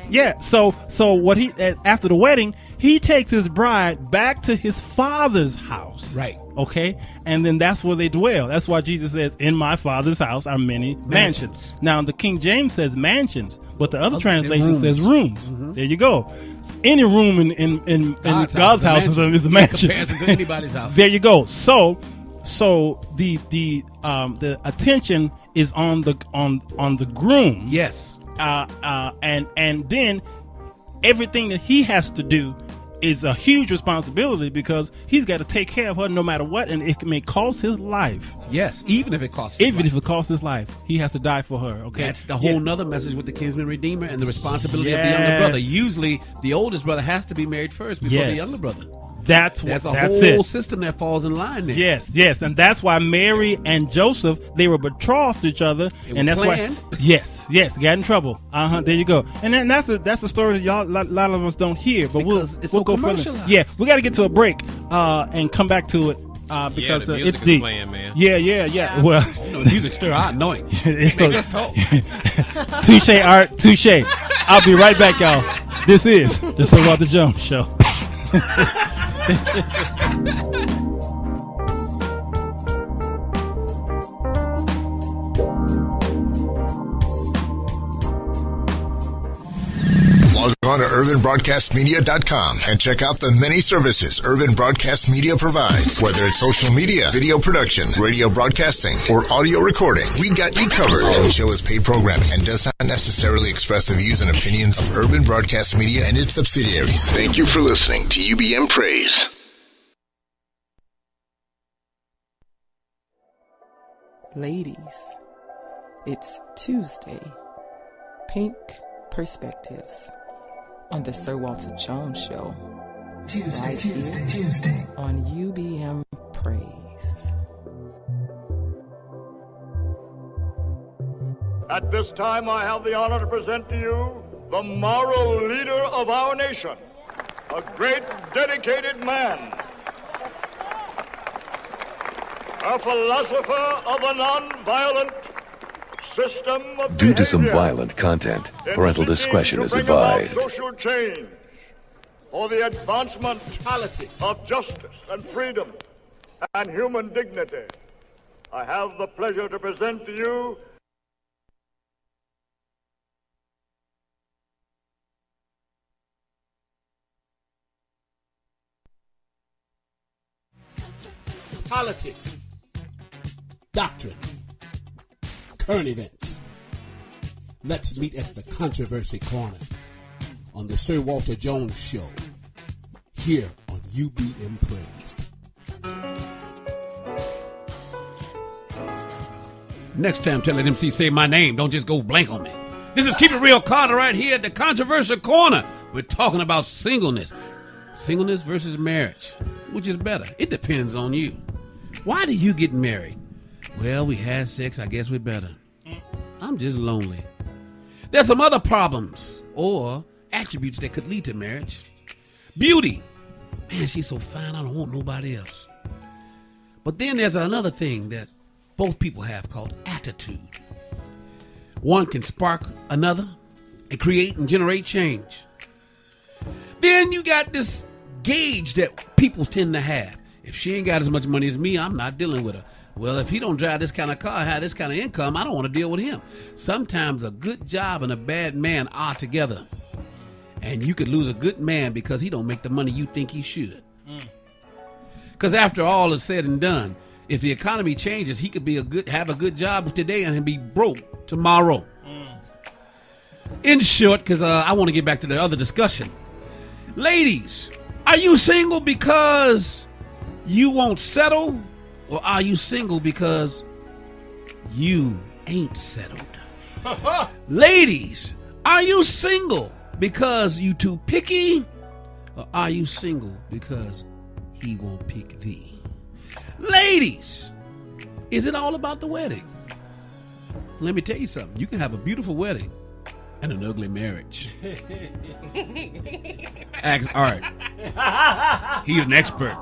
what after the wedding, he takes his bride back to his father's house. Right. Okay. And then that's where they dwell. That's why Jesus says, in my father's house are many mansions. Now the King James says mansions, but the other translation says rooms. There you go. Any room in God's house is a mansion. In comparison to anybody's house. There you go. So the attention is on the groom. Yes. And then everything that he has to do is a huge responsibility, because he's got to take care of her no matter what, and it may cost his life. Yes, even if it costs his life, he has to die for her. Okay, that's the whole nother message with the kinsman redeemer and the responsibility of the younger brother. Usually, the oldest brother has to be married first before the younger brother. That's a whole system that falls in line there. Yes, and that's why Mary and Joseph, they were betrothed to each other, and that's planned. why. Yes, got in trouble. There you go. And then that's a story that a lot of us don't hear, but we'll go further. Yeah, we got to get to a break and come back to it. Because the it's deep. Playing, man. Yeah. Well, music stir. I know it. Just talk. Touche, Art. Touche. I'll be right back, y'all. This is the Sir Walter Jones Show. Log on to urbanbroadcastmedia.com and check out the many services Urban Broadcast Media provides. Whether it's social media, video production, radio broadcasting, or audio recording, we got you covered. And the show is paid programming and does not necessarily express the views and opinions of Urban Broadcast Media and its subsidiaries. Thank you for listening to UBM Praise. Ladies, it's Tuesday. Pink Perspectives on the Sir Walter Jones Show. Tuesday on UBM Praise. At this time, I have the honor to present to you the moral leader of our nation, a great dedicated man, a philosopher of a non-violent system of Due to some violent content, parental discretion is advised. Social change for the advancement of justice and freedom and human dignity. I have the pleasure to present to you politics, doctrine, current events. Let's meet at the Controversy Corner on the Sir Walter Jones Show here on UBM Praise. Next time, tell an MC say my name. Don't just go blank on me. This is Keep It Real Carter right here at the Controversy Corner. We're talking about singleness. Singleness versus marriage. Which is better? It depends on you. Why do you get married? Well, we had sex. I guess we're better. I'm just lonely. There's some other problems or attributes that could lead to marriage. Beauty. Man, she's so fine, I don't want nobody else. But then there's another thing that both people have called attitude. One can spark another and create and generate change. Then you got this gauge that people tend to have. If she ain't got as much money as me, I'm not dealing with her. Well, if he don't drive this kind of car, have this kind of income, I don't want to deal with him. Sometimes a good job and a bad man are together. And you could lose a good man because he don't make the money you think he should. Because after all is said and done, if the economy changes, he could have a good job today and be broke tomorrow. In short, because I want to get back to the other discussion. Ladies, are you single because you won't settle? Or are you single because you ain't settled. Ladies, are you single because you too picky? Or are you single because he won't pick thee? Ladies, is it all about the wedding? Let me tell you something. You can have a beautiful wedding and an ugly marriage. Ask Art. He's an expert.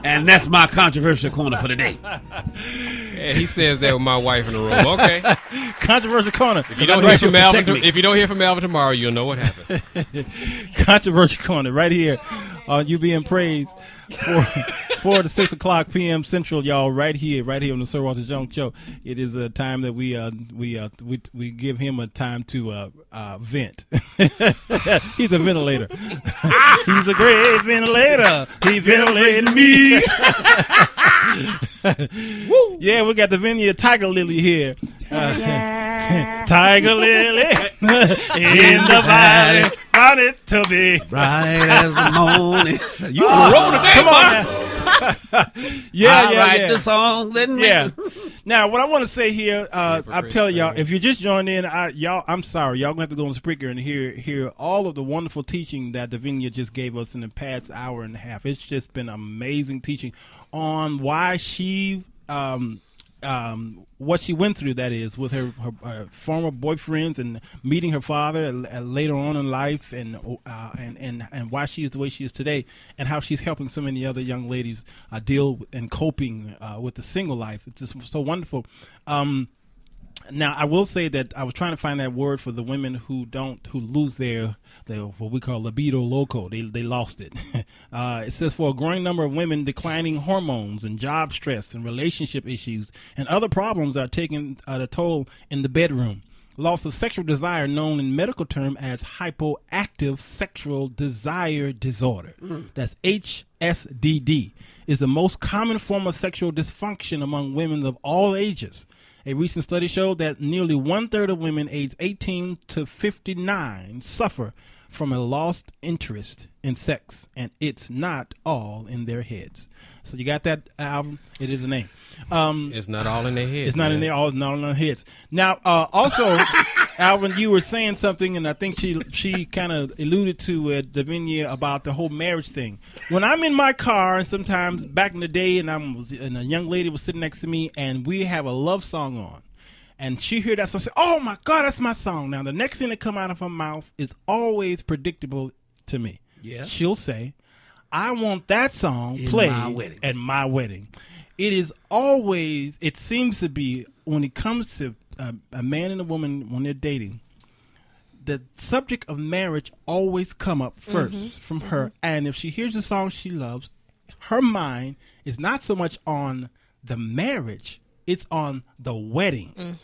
And that's my controversial corner for today. Yeah, he says that with my wife in the room. Okay. Controversial corner. If you don't hear from Alvin tomorrow, you'll know what happened. Controversial corner right here on UBM Praise. 4 to 6 o'clock p.m. Central, y'all, right here on the Sir Walter Jones Show. It is a time that we give him a time to vent. He's a ventilator. He's a great ventilator. He ventilated me. Yeah, we got the Davinia Tiger Lily here. Tiger Lily in the valley, found it to be bright as the morning. You on the road today, come on now. write the song, then Now, what I want to say here, I'm telling y'all, if you just joined in, I'm sorry, y'all gonna have to go on Spreaker and hear all of the wonderful teaching that Davinia just gave us in the past hour and a half. It's just been amazing teaching on why she what she went through, that is, with her former boyfriends and meeting her father later on in life, and why she is the way she is today, and how she's helping so many other young ladies deal and coping with the single life. It's just so wonderful. Now, I will say that I was trying to find that word for the women who lose their what we call libido loco. They lost it. It says, for a growing number of women, declining hormones and job stress and relationship issues and other problems are taking a toll in the bedroom. Loss of sexual desire, known in medical term as hypoactive sexual desire disorder. That's HSDD, is the most common form of sexual dysfunction among women of all ages. A recent study showed that nearly 1/3 of women aged 18 to 59 suffer from a lost interest in sex, and it's not all in their heads. So you got that album? It is a name. It's not all in their heads. It's not in there. All not in their heads. Now, also, Alvin, you were saying something, and I think she kind of alluded to it, Davinia, about the whole marriage thing. When I'm in my car, and sometimes back in the day, and a young lady was sitting next to me, and we have a love song on, and she heard that song, say, "Oh my God, that's my song." Now, the next thing that come out of her mouth is always predictable to me. Yeah, she'll say, "I want that song played at my wedding." It is always, it seems to be, when it comes to a man and a woman when they're dating, the subject of marriage always come up first from her. And if she hears a song she loves, her mind is not so much on the marriage, it's on the wedding.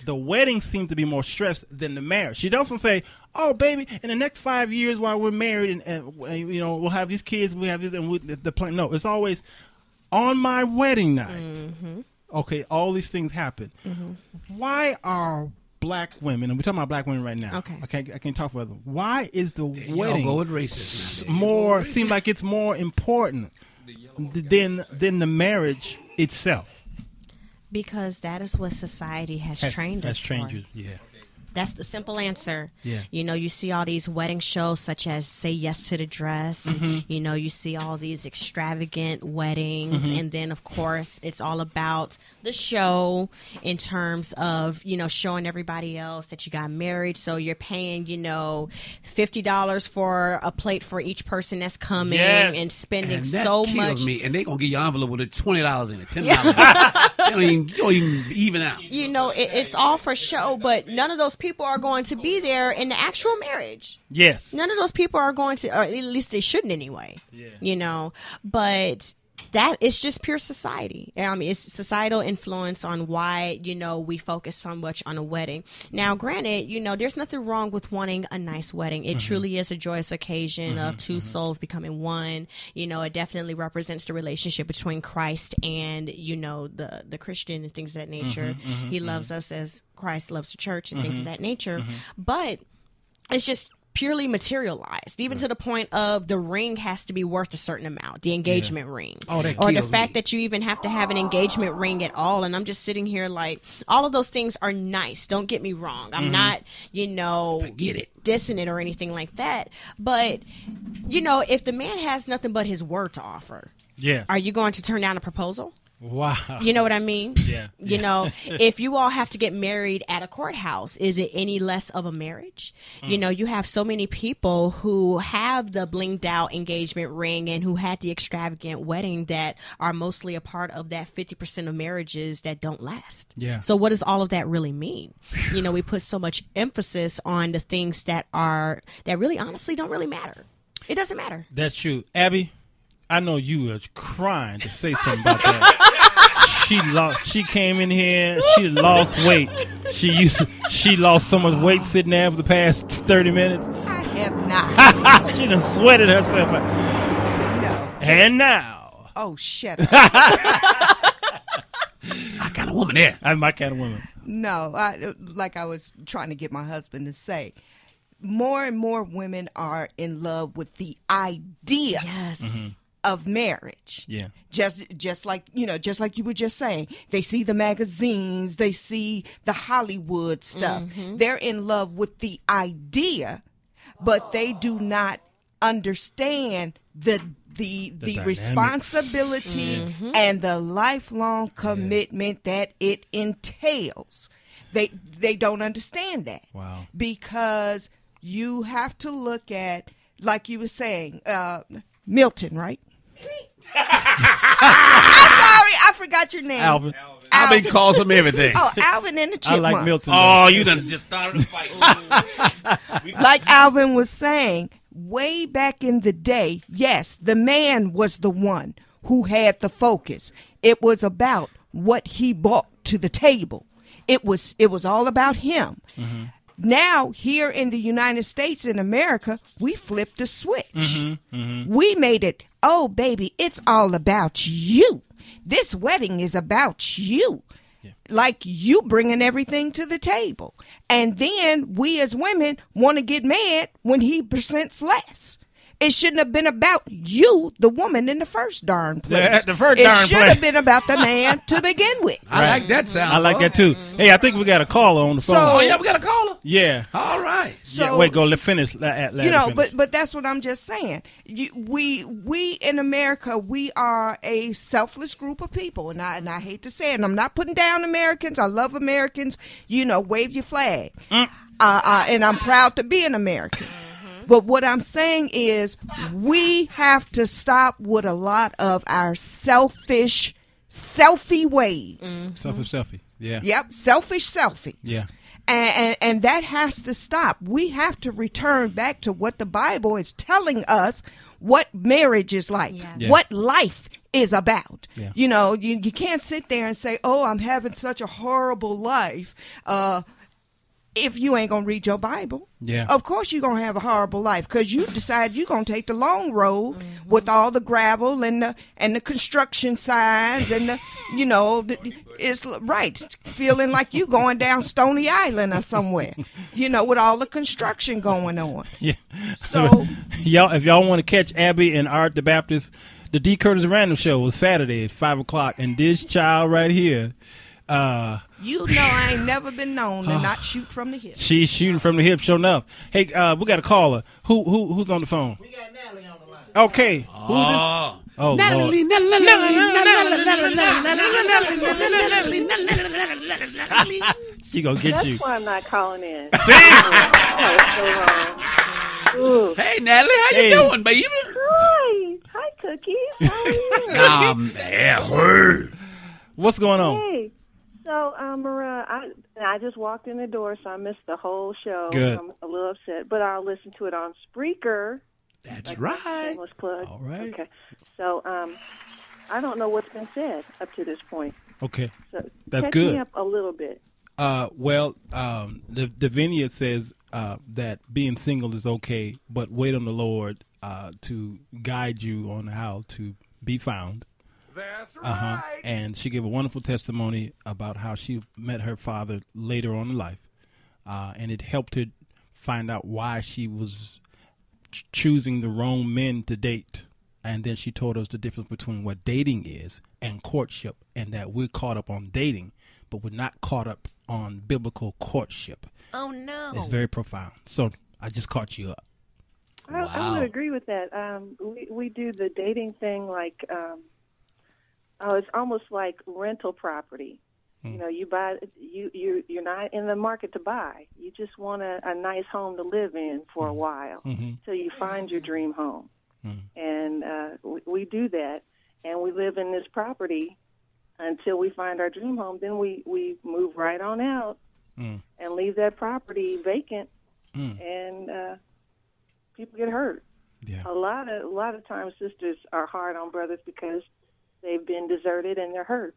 The wedding seems to be more stressed than the marriage. She doesn't say, "Oh, baby, in the next 5 years while we're married, and we'll have these kids, we have this, and the plan." No, it's always on my wedding night. Okay, all these things happen. Why are black women, and we're talking about black women right now. Okay. I can't talk for them. Why is the wedding go with racism more, seem like it's more important than the marriage itself? Because that is what society has trained us for. Yeah. That's the simple answer. Yeah. You know, you see all these wedding shows such as Say Yes to the Dress. You know, you see all these extravagant weddings. And then, of course, it's all about the show in terms of, showing everybody else that you got married. So you're paying, $50 for a plate for each person that's coming and spending and that so kills much. Me. And they're going to give you an envelope with $20 in it, $10 in it. You don't even out. It's all for show, but none of those people are going to be there in the actual marriage. Yes. None of those people are going to, or at least they shouldn't anyway. Yeah. But that is just pure society. I mean, it's societal influence on why, we focus so much on a wedding. Now, granted, there's nothing wrong with wanting a nice wedding. It truly is a joyous occasion of two souls becoming one. It definitely represents the relationship between Christ and, the Christian and things of that nature. He loves us as Christ loves the church and things of that nature. But it's just purely materialized, even to the point of the ring has to be worth a certain amount, the engagement ring. Oh, that or the kills fact me. that you even have to have an engagement ring at all. And I'm just sitting here like, all of those things are nice. Don't get me wrong. I'm not, Forget it. dissing it or anything like that. But, if the man has nothing but his word to offer, are you going to turn down a proposal? Wow. You know what I mean? Yeah. If you all have to get married at a courthouse, is it any less of a marriage? You have so many people who have the blinged out engagement ring and who had the extravagant wedding that are mostly a part of that 50% of marriages that don't last. Yeah. So what does all of that really mean? We put so much emphasis on the things that really honestly don't really matter. It doesn't matter. That's true. Abby, I know you were crying to say something about that. She came in here. She lost weight. She lost so much weight sitting there for the past 30 minutes. I have not. She done sweated herself. No. And now. Oh, shut up. My kind of woman there. I'm my kind of woman. No, like I was trying to get my husband to say, more and more women are in love with the idea. Yes. Of marriage. Yeah. Just like you were just saying. They see the magazines, they see the Hollywood stuff. They're in love with the idea, but they do not understand the responsibility and the lifelong commitment that it entails. They don't understand that. Wow. Because you have to look at, like you were saying, Milton, right? I'm sorry, I forgot your name. Alvin. Alvin calls him everything. Oh, Alvin and the Chipmunks. I like Milton. Oh, you done just started a fight. Like Alvin was saying, way back in the day, yes, the man was the one who had the focus. It was about what he brought to the table. It was all about him. Now, here in the United States, in America, we flipped the switch. We made it, oh, baby, it's all about you. This wedding is about you. Like you bringing everything to the table. And then we as women want to get mad when he presents less. It shouldn't have been about you, the woman, in the first darn place. It should have been about the man to begin with. I like that sound. I like that too. Hey, I think we got a caller on the phone. Oh, yeah, we got a caller? Yeah. All right. So, wait, go. Let's finish. But that's what I'm just saying. We in America, we are a selfless group of people, and I hate to say it. And I'm not putting down Americans. I love Americans. Wave your flag. And I'm proud to be an American. But what I'm saying is we have to stop with a lot of our selfish selfie ways. Selfish selfie. Yeah. Yep. Selfish selfies. Yeah. And that has to stop. We have to return back to what the Bible is telling us what marriage is like, what life is about. Yeah. You can't sit there and say, oh, I'm having such a horrible life. If you ain't going to read your Bible. Yeah. Of course you're going to have a horrible life because you decide you're going to take the long road with all the gravel and the construction signs and it's right. Feeling like you going down Stony Island or somewhere, with all the construction going on. Yeah. So if y'all want to catch Abby and Art the Baptist, the D. Curtis Random Show was Saturday at 5:00, and this child right here, I ain't never been known to not shoot from the hip. She's shooting from the hip, sure enough. Hey, we got a caller. Who's on the phone? We got Natalie on the line. Okay. Oh, Natalie, Natalie. She gonna get you. That's why I'm not calling in. Hey, Natalie, how you doing, baby? Hi, Cookies. How are you? What's going on? Hey. So, Maria, I just walked in the door, so I missed the whole show. Good. I'm a little upset, but I'll listen to it on Spreaker. That's right. Shameless plug. All right. Okay. So, I don't know what's been said up to this point. Okay. So that's catch good. Me up a little bit. Davinia says that being single is okay, but wait on the Lord to guide you on how to be found. That's right. And she gave a wonderful testimony about how she met her father later on in life, and it helped her find out why she was choosing the wrong men to date. And then she told us the difference between what dating is and courtship, and that we're caught up on dating, but we're not caught up on biblical courtship. Oh, no. It's very profound. So I just caught you up. I would agree with that. We do the dating thing like, it's almost like rental property. You know, you buy, you're not in the market to buy. You just want a nice home to live in for a while till you find your dream home. And we do that, and we live in this property until we find our dream home. Then we move right on out and leave that property vacant, and people get hurt. Yeah. A lot of times sisters are hard on brothers because they've been deserted and they're hurt.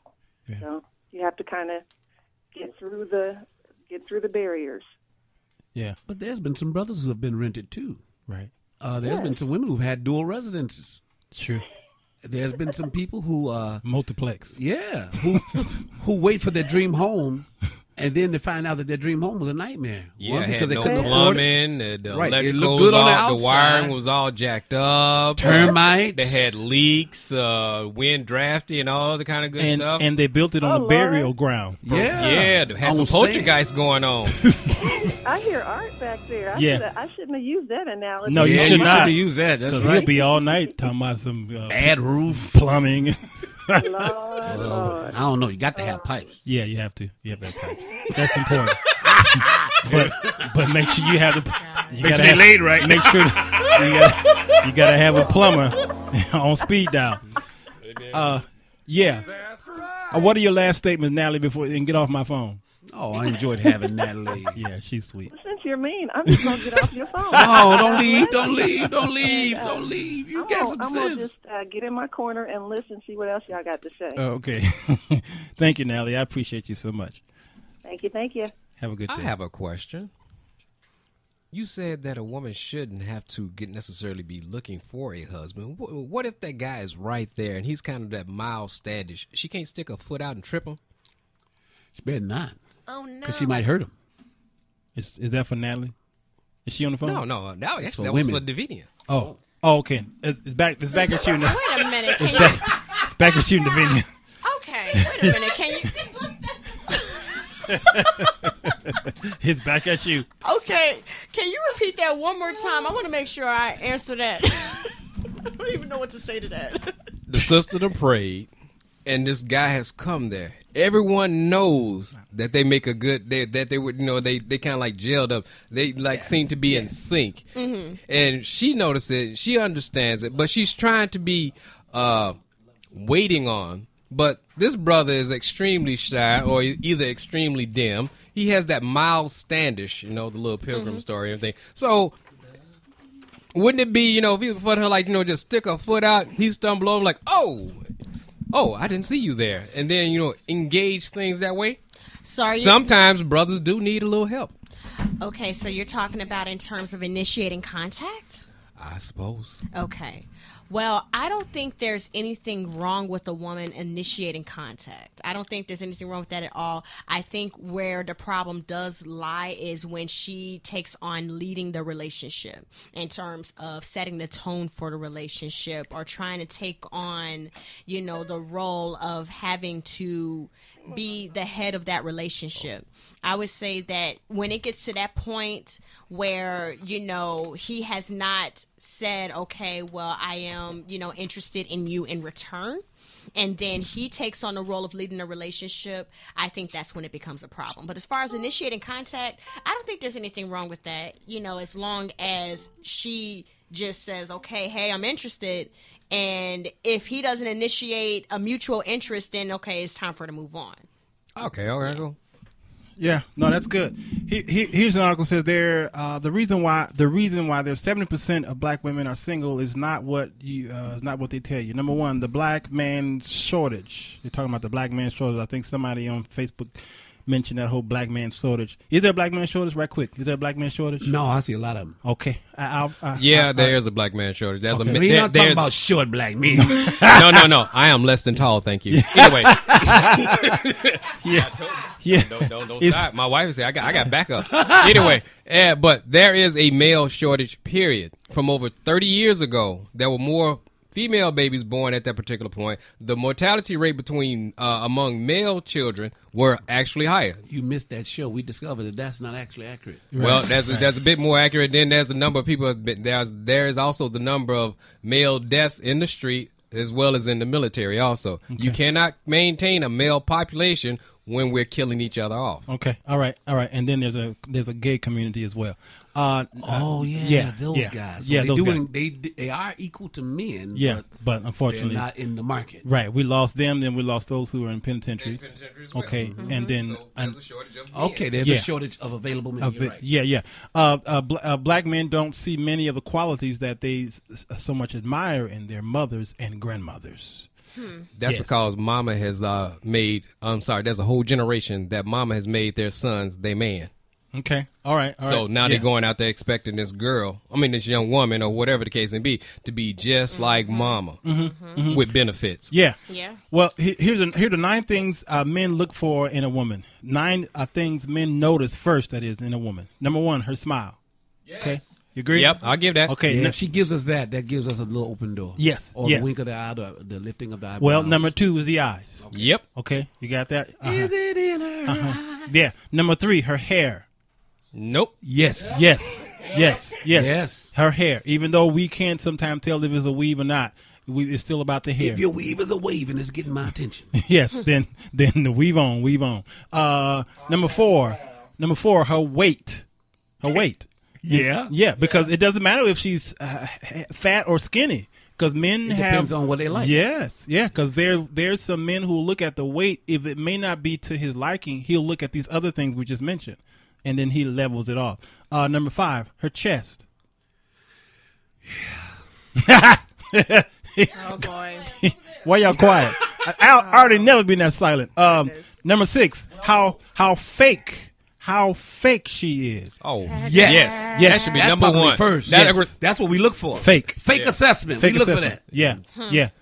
Yeah. So you have to kind of get through the barriers. Yeah. But there's been some brothers who have been rented too. Right. There's been some women who've had dual residences. True. There's been some people who multiplex. Yeah, who wait for their dream home, and then they find out that their dream home was a nightmare. Yeah, One, because had they no couldn't afford plumbing, it. the Right, it electrical looked was good on the the outside. wiring was all jacked up. Termites. They had leaks, wind drafty, and all other kind of good stuff. And they built it on a burial ground. Yeah, they had some poltergeist going on. I hear Art back there. I shouldn't have used that analogy. No, you should not have used that. That's Because right. he'll be all night talking about some bad roof, plumbing. Lord. I don't know. You got to have pipes. Yeah, you have to. You have to have pipes. That's important. but make sure you have the. You Make gotta sure they have, laid right. Make sure you gotta have a plumber on speed dial. Yeah. What are your last statements, Natalie? Before and get off my phone. Oh, I enjoyed having Natalie. Yeah, she's sweet. Since you're mean, I'm just gonna get off your phone. No, don't leave, don't leave, don't leave, don't leave. You got some I'm sense. gonna just get in my corner and listen, see what else y'all got to say. Okay. Thank you, Natalie. I appreciate you so much. Thank you. Have a good day. I have a question. You said that a woman shouldn't have to necessarily be looking for a husband. What if that guy is right there and he's kind of that mild standish? She can't stick her foot out and trip him? She better not. Oh, no. Because she might hurt him. Is that for Natalie? Is she on the phone? No. That It's was for for women. Davinia. Oh, okay. It's back at you now. Wait a minute. It's back at you, Davinia. Okay, wait a minute. Can you? It's back at you. Okay, can you repeat that one more time? I want to make sure I answer that. I don't even know what to say to that. The sister done prayed, and this guy has come there. Everyone knows that they make a good. That they would, they kind of like gelled up. They seem to be in sync. Mm-hmm. And she noticed it. She understands it, but she's trying to be waiting on. But this brother is extremely shy, or either extremely dim. He has that mild standish, the little pilgrim story and everything. So, wouldn't it be, if he was for her, just stick her foot out, he stumble over like, oh, I didn't see you there. And then, engage things that way. Sometimes brothers do need a little help. Okay, so you're talking about in terms of initiating contact? I suppose. Okay. Well, I don't think there's anything wrong with a woman initiating contact. I don't think there's anything wrong with that at all. I think where the problem does lie is when she takes on leading the relationship in terms of setting the tone for the relationship or trying to take on, the role of having to be the head of that relationship. I would say that when it gets to that point where, he has not said, okay, well, I am, interested in you in return, and then he takes on the role of leading a relationship, I think that's when it becomes a problem. But as far as initiating contact, I don't think there's anything wrong with that, as long as she just says, okay, hey, I'm interested. And if he doesn't initiate a mutual interest, then, okay, it's time for her to move on. Okay, cool. Yeah, no, that's good. Here's an article that says the reason why there's 70% of black women are single is not what they tell you. Number one, the black man shortage. They're talking about the black man shortage. I think somebody on Facebook mention that whole black man shortage. Is there a black man shortage? Right quick. Is there a black man shortage? No, I see a lot of them. Okay. There is a black man shortage. There's okay. We're not talking about short black men. No. I am less than tall, thank you. Anyway. Don't stop. My wife said, I got backup. Anyway, but there is a male shortage, period. From over 30 years ago, there were more female babies born at that particular point. The mortality rate between among male children were actually higher. You missed that show. We discovered that that's not actually accurate. Well, that's a bit more accurate. Then there's the number of people. There is also the number of male deaths in the street as well as in the military. Also, you cannot maintain a male population when we're killing each other off. Okay, all right, and then there's a gay community as well. Those guys. So those guys. They are equal to men. Yeah, but unfortunately, they're not in the market. Right, we lost them. Then we lost those who are in penitentiaries. Okay, and then there's a shortage of men. Okay, there's a shortage of available men. You're right. Yeah. Black men don't see many of the qualities that they so much admire in their mothers and grandmothers. That's because mama has made. I'm sorry. There's a whole generation that mama has made their sons their man. Okay. All right. So now they're going out there expecting this young woman or whatever the case may be, to be just like mama with benefits. Yeah. Well, here's the 9 things men look for in a woman. 9 things men notice first, that is, in a woman. Number 1, her smile. Yes. Okay. You agree? Yep, I'll give that. Okay. If she gives us that gives us a little open door. Yes. Or the wink of the eye, the lifting of the eyebrows. Well, number 2 is the eyes. Okay. Yep. Okay. You got that? Is it in her eye? Yeah. Number 3, her hair. Nope. Yes. Her hair. Even though we can't sometimes tell if it's a weave or not, it's still about the hair. If your weave is a wave and it's getting my attention. Yes. Then the weave on. Number 4, her weight. Her weight. Yeah, because it doesn't matter if she's fat or skinny. Because men depends on what they like. Yes, because there's some men who look at the weight. If it may not be to his liking, he'll look at these other things we just mentioned, and then he levels it off. Number 5, her chest. Oh boy! Why y'all quiet? I already never been that silent. Number 6, how fake she is. Oh, yes. That should be number 1 first. That's what we look for. Fake assessment. We look for that. Yeah.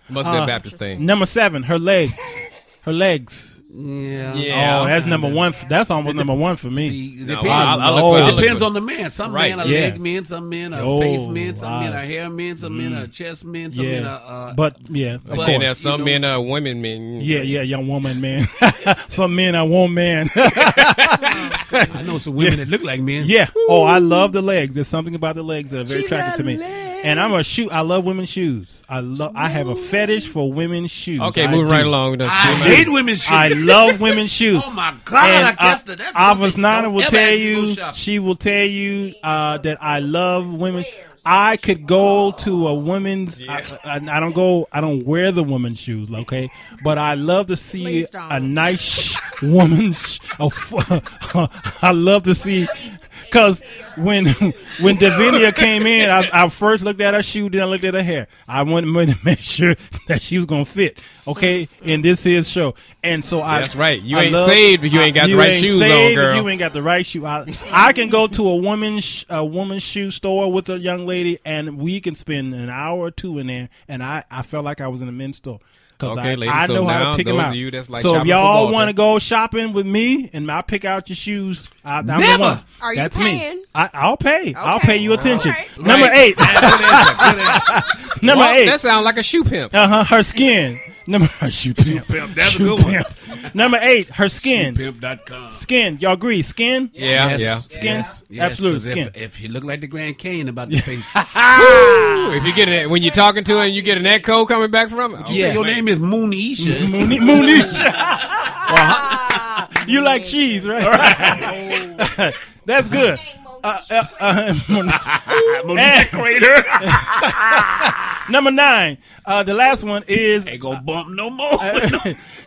Must be a Baptist thing. Number 7, her legs. Yeah. Oh, that's number 1. That's almost number 1 for me. See, it depends on the man. Some men are leg men. Some men are face men. Some men are hair men. Some men are chest men. Some men are. Of course. There's some men are women men. Yeah, young woman man. Some men are woman man. I know some women that look like men. Yeah. Oh, I love the legs. There's something about the legs that are very attractive to me. And I love women's shoes. I have a fetish for women's shoes. Okay, moving right along. I hate women's shoes. I love women's shoes. Oh my God! And Avasnana will tell you. She will tell you that I love women. I could go to a women's. I don't wear the women's shoes, okay? But I love to see a nice woman's. I love to see. Because when Davinia came in, I first looked at her shoe, then I looked at her hair. I wanted to make sure that she was going to fit, okay, in this here show. And so that's right. You ain't saved if you ain't got the right shoes on, girl. You ain't got the right shoe. I can go to a woman's shoe store with a young lady, and we can spend an hour or 2 in there, and I felt like I was in a men's store. Okay, ladies, I know how to pick them out. So if y'all want to go shopping with me and I'll pick out your shoes, I'm the one. Are That's you paying? Me. I'll pay. Okay. I'll pay you attention. Right. Number 8. Number 8. That sounds like a shoe pimp. Her skin. Shoe pimp. That's a good one. Number 8. Her skin. Shoepimp.com. Skin. Y'all agree? Skin? Yeah. Skin? Yes, absolutely. Skin. If you look like the Grand Canyon about the face. If you get when you're talking to her and you get an echo coming back from her. Your name is Moonisha. Moonisha. You like cheese, right? That's good. Crater. Number 9. The last one is ain't gonna bump no more.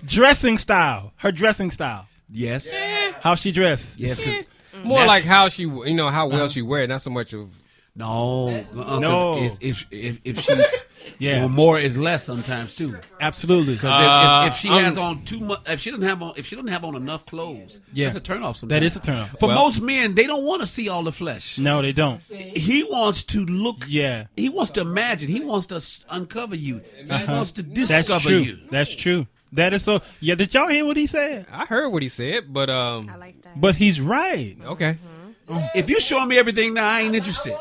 Dressing style. Her dressing style. Yes. How she dress. Yes. More like how she, how well she wear, not so much of. No, No. If she's more is less sometimes too. Absolutely. Because if she has on too much, if she doesn't have on enough clothes, that's a turnoff. Sometimes That is a turnoff. For most men, they don't want to see all the flesh. No, they don't. He wants to look. Yeah. He wants to imagine. He wants to uncover you. He wants to discover That's true. you. That's true. That is so. Yeah, did y'all hear what he said? I heard what he said, but I like that. But he's right. Okay. If you showing me everything now, I ain't interested.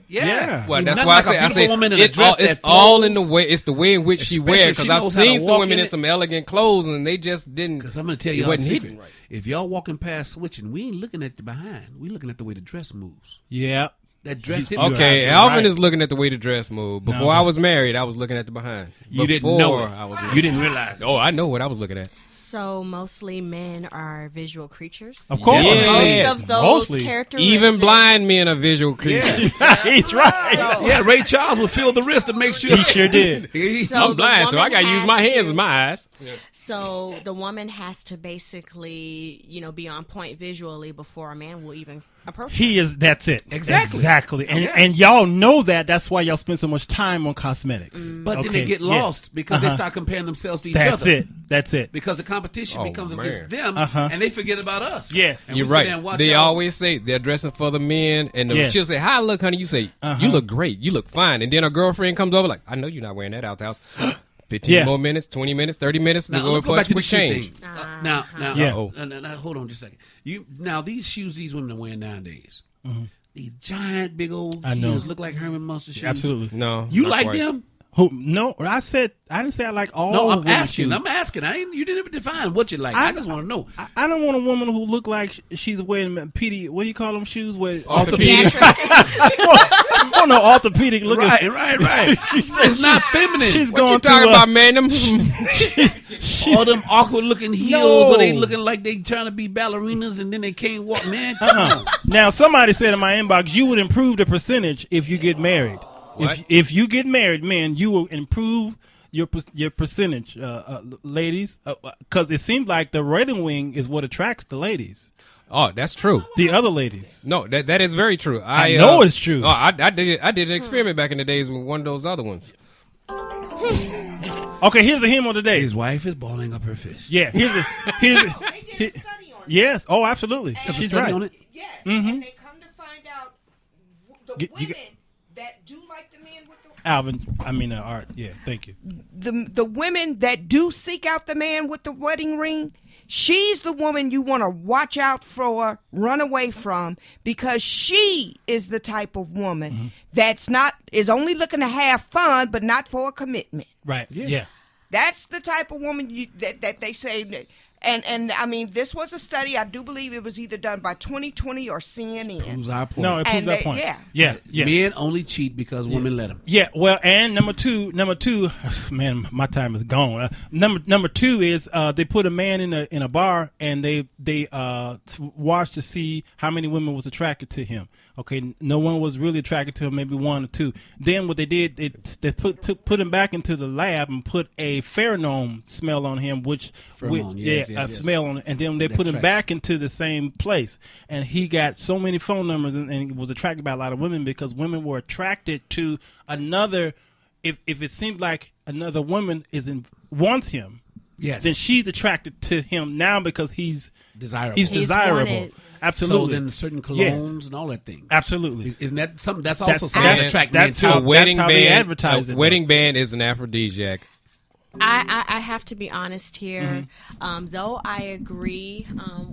Yeah. Well, that's Nothing why like a I say beautiful woman in a dress it's that all in the flows. way. It's the way in which she Especially wears. if she Because I've knows how to seen some walk women in in it. some elegant clothes, and they just didn't. Because I'm going to tell it you a wasn't secret. hidden right. If y'all walking past switching, we ain't looking at the behind. We looking at the way the dress moves. Yeah. That dress hit Okay, me. Alvin is looking at the way the dress moved. Before I was married, I was looking at the behind. You didn't Before know it. I was You didn't realize it. Oh, I know what I was looking at. So mostly men are visual creatures. Of course. Yeah. Most of those Mostly. characteristics. Even blind men are visual creatures. He's right. Yeah, Ray Charles would feel the wrist to make sure. He sure did. So I'm the blind, so I woman got to use has my hands to- and my eyes. So the woman has to basically, be on point visually before a man will even approach her. He is. That's it. Exactly. Exactly. And Yeah. and y'all know that. That's why y'all spend so much time on cosmetics. But then they get lost because they start comparing themselves to each That's other. it. That's it. Because the competition becomes man. against them, Uh-huh. and they forget about us. Yes. And You're we sit there and right. watch They out. always say they're dressing for the men, and Yes. she'll say, "Hi, look, honey." You say, "You look great. You look fine." And then her girlfriend comes over like, "I know you're not wearing that out the house." 15 Yeah. more minutes, 20 minutes, 30 minutes to Now, go let's go for back to the quick shoe change. thing. Now, Yeah. now, hold on just a second. Now these shoes these women are wearing nowadays, these giant, big old I know. heels look like Herman Munster shoes. Absolutely. No, You not like quite. them? Who? No, I didn't say I like all. No, I'm women's asking. shoes. I'm asking. You didn't even define what you like. I just want to know. I don't want a woman who look like she's wearing PD. What do you call them shoes? Orthopedic. Oh no, orthopedic looking. Right. It's not feminine. She's What going you talking through about, man? Them all them awkward looking heels, No. or they looking like they trying to be ballerinas and then they can't walk. Man, come on. Now somebody said in my inbox, you would improve the percentage if you get married. What? If you get married, man, you will improve your percentage, ladies, because it seems like the wedding ring is what attracts the ladies. Oh, that's true. The other ladies. No, that is very true. I know it's true. Oh, I did an experiment back in the days with one of those other ones. Okay, here's the hymn of the day. His wife is balling up her fist. Yeah, yes. Oh, absolutely. There's a She's study right. on it. Yes, Mhm. and they come to find out the You women get- that do like the men with the Art. Yeah, thank you. the women that do seek out the man with the wedding ring. She's the woman you want to watch out for, run away from, because she is the type of woman that's is only looking to have fun, but not for a commitment. Right. Yeah. That's the type of woman that they say. And I mean, this was a study. I do believe it was either done by 2020 or CNN. Proves our point. No, it proves that point. Yeah. Men only cheat because women let them. Yeah, well, and number two, man, my time is gone. Number two is they put a man in a bar and they watched to see how many women was attracted to him. Okay, no one was really attracted to him, maybe one or two. Then what they did, they put him back into the lab and put a pheromone smell on him, smell on it, and then they put him back into the same place. And he got so many phone numbers and was attracted by a lot of women because women were attracted to another. If it seems like another woman wants him, yes, then she's attracted to him now because he's desirable. He's desirable. wanted. Absolutely. So then certain colognes and all that thing. Absolutely. Isn't that something? That's also something that's- that attracts that's men how- too. Wedding that's how they band. advertise it, Wedding band is an aphrodisiac. I have to be honest here. Mm-hmm. Though I agree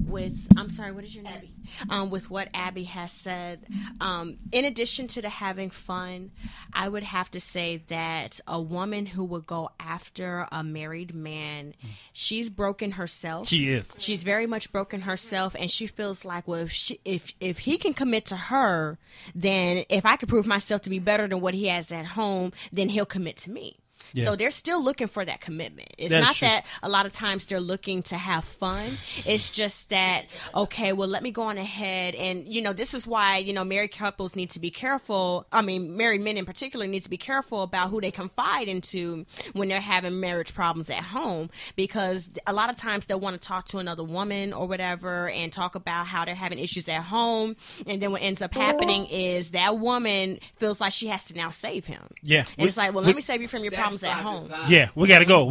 with, I'm sorry, what is your name? With what Abby has said. In addition to the having fun, I would have to say that a woman who would go after a married man, she's broken herself. She is. She's very much broken herself, and she feels like, well, if he can commit to her, then if I can prove myself to be better than what he has at home, then he'll commit to me. Yeah. So they're still looking for that commitment. It's That's not true. that a lot of times they're looking to have fun. It's just that, okay, well, let me go on ahead. And, this is why, married couples need to be careful. I mean, married men in particular need to be careful about who they confide into when they're having marriage problems at home, because a lot of times they'll want to talk to another woman or whatever and talk about how they're having issues at home. And then what ends up happening is that woman feels like she has to now save him. Yeah. And it's like, well, let me save you from your problems at home. Yeah, we gotta go.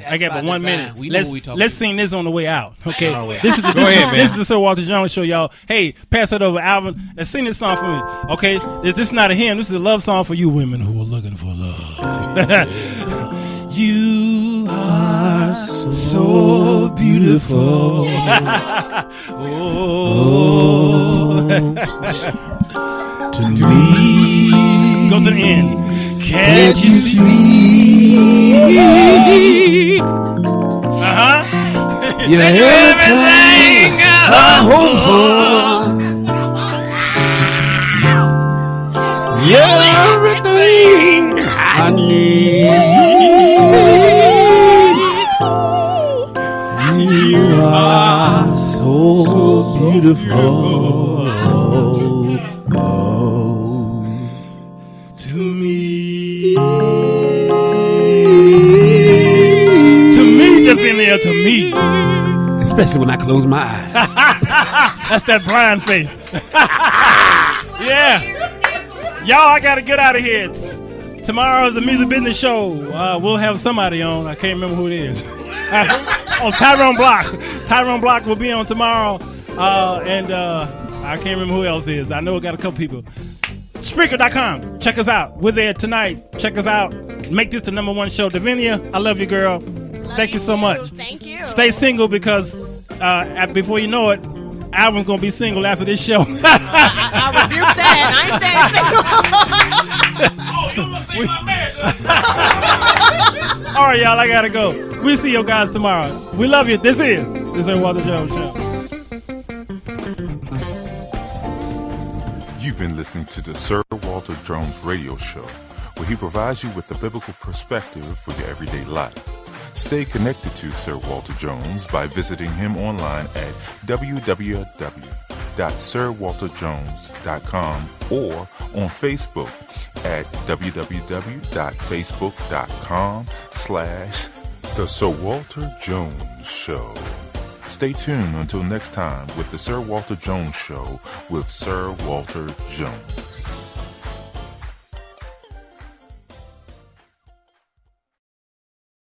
I got but 1 minute. Let's sing this on the way out. Okay, this is the Sir Walter Jones Show, y'all. Hey, pass it over, Alvin, and sing this song for me. Okay, this is not a hymn. This is a love song for you women who are looking for love. You are so beautiful. To me, go to the end. Can't you see? You're everything I hope for. You're everything I need. You are so beautiful. To me, Davinia, to me. Especially when I close my eyes. That's that blind faith. Yeah. Y'all, I got to get out of here. Tomorrow is the Music Business Show. We'll have somebody on. I can't remember who it is. Oh, Tyrone Block. Tyrone Block will be on tomorrow. And I can't remember who else is. I know we got a couple people. Spreaker.com. Check us out. We're there tonight. Check us out. Make this the #1 show. Davinia, I love you, girl. Thank you so much. Thank you. Stay single because before you know it, Alvin's going to be single after this show. I rebuke that. I ain't saying single. All right, y'all, I got to go. We'll see you guys tomorrow. We love you. This is the Walter Jones Show. You've been listening to the Sir Walter Jones Radio Show, where he provides you with a biblical perspective for your everyday life. Stay connected to Sir Walter Jones by visiting him online at www.sirwalterjones.com or on Facebook at www.facebook.com/The Sir Walter Jones Show. Stay tuned until next time with the Sir Walter Jones Show with Sir Walter Jones.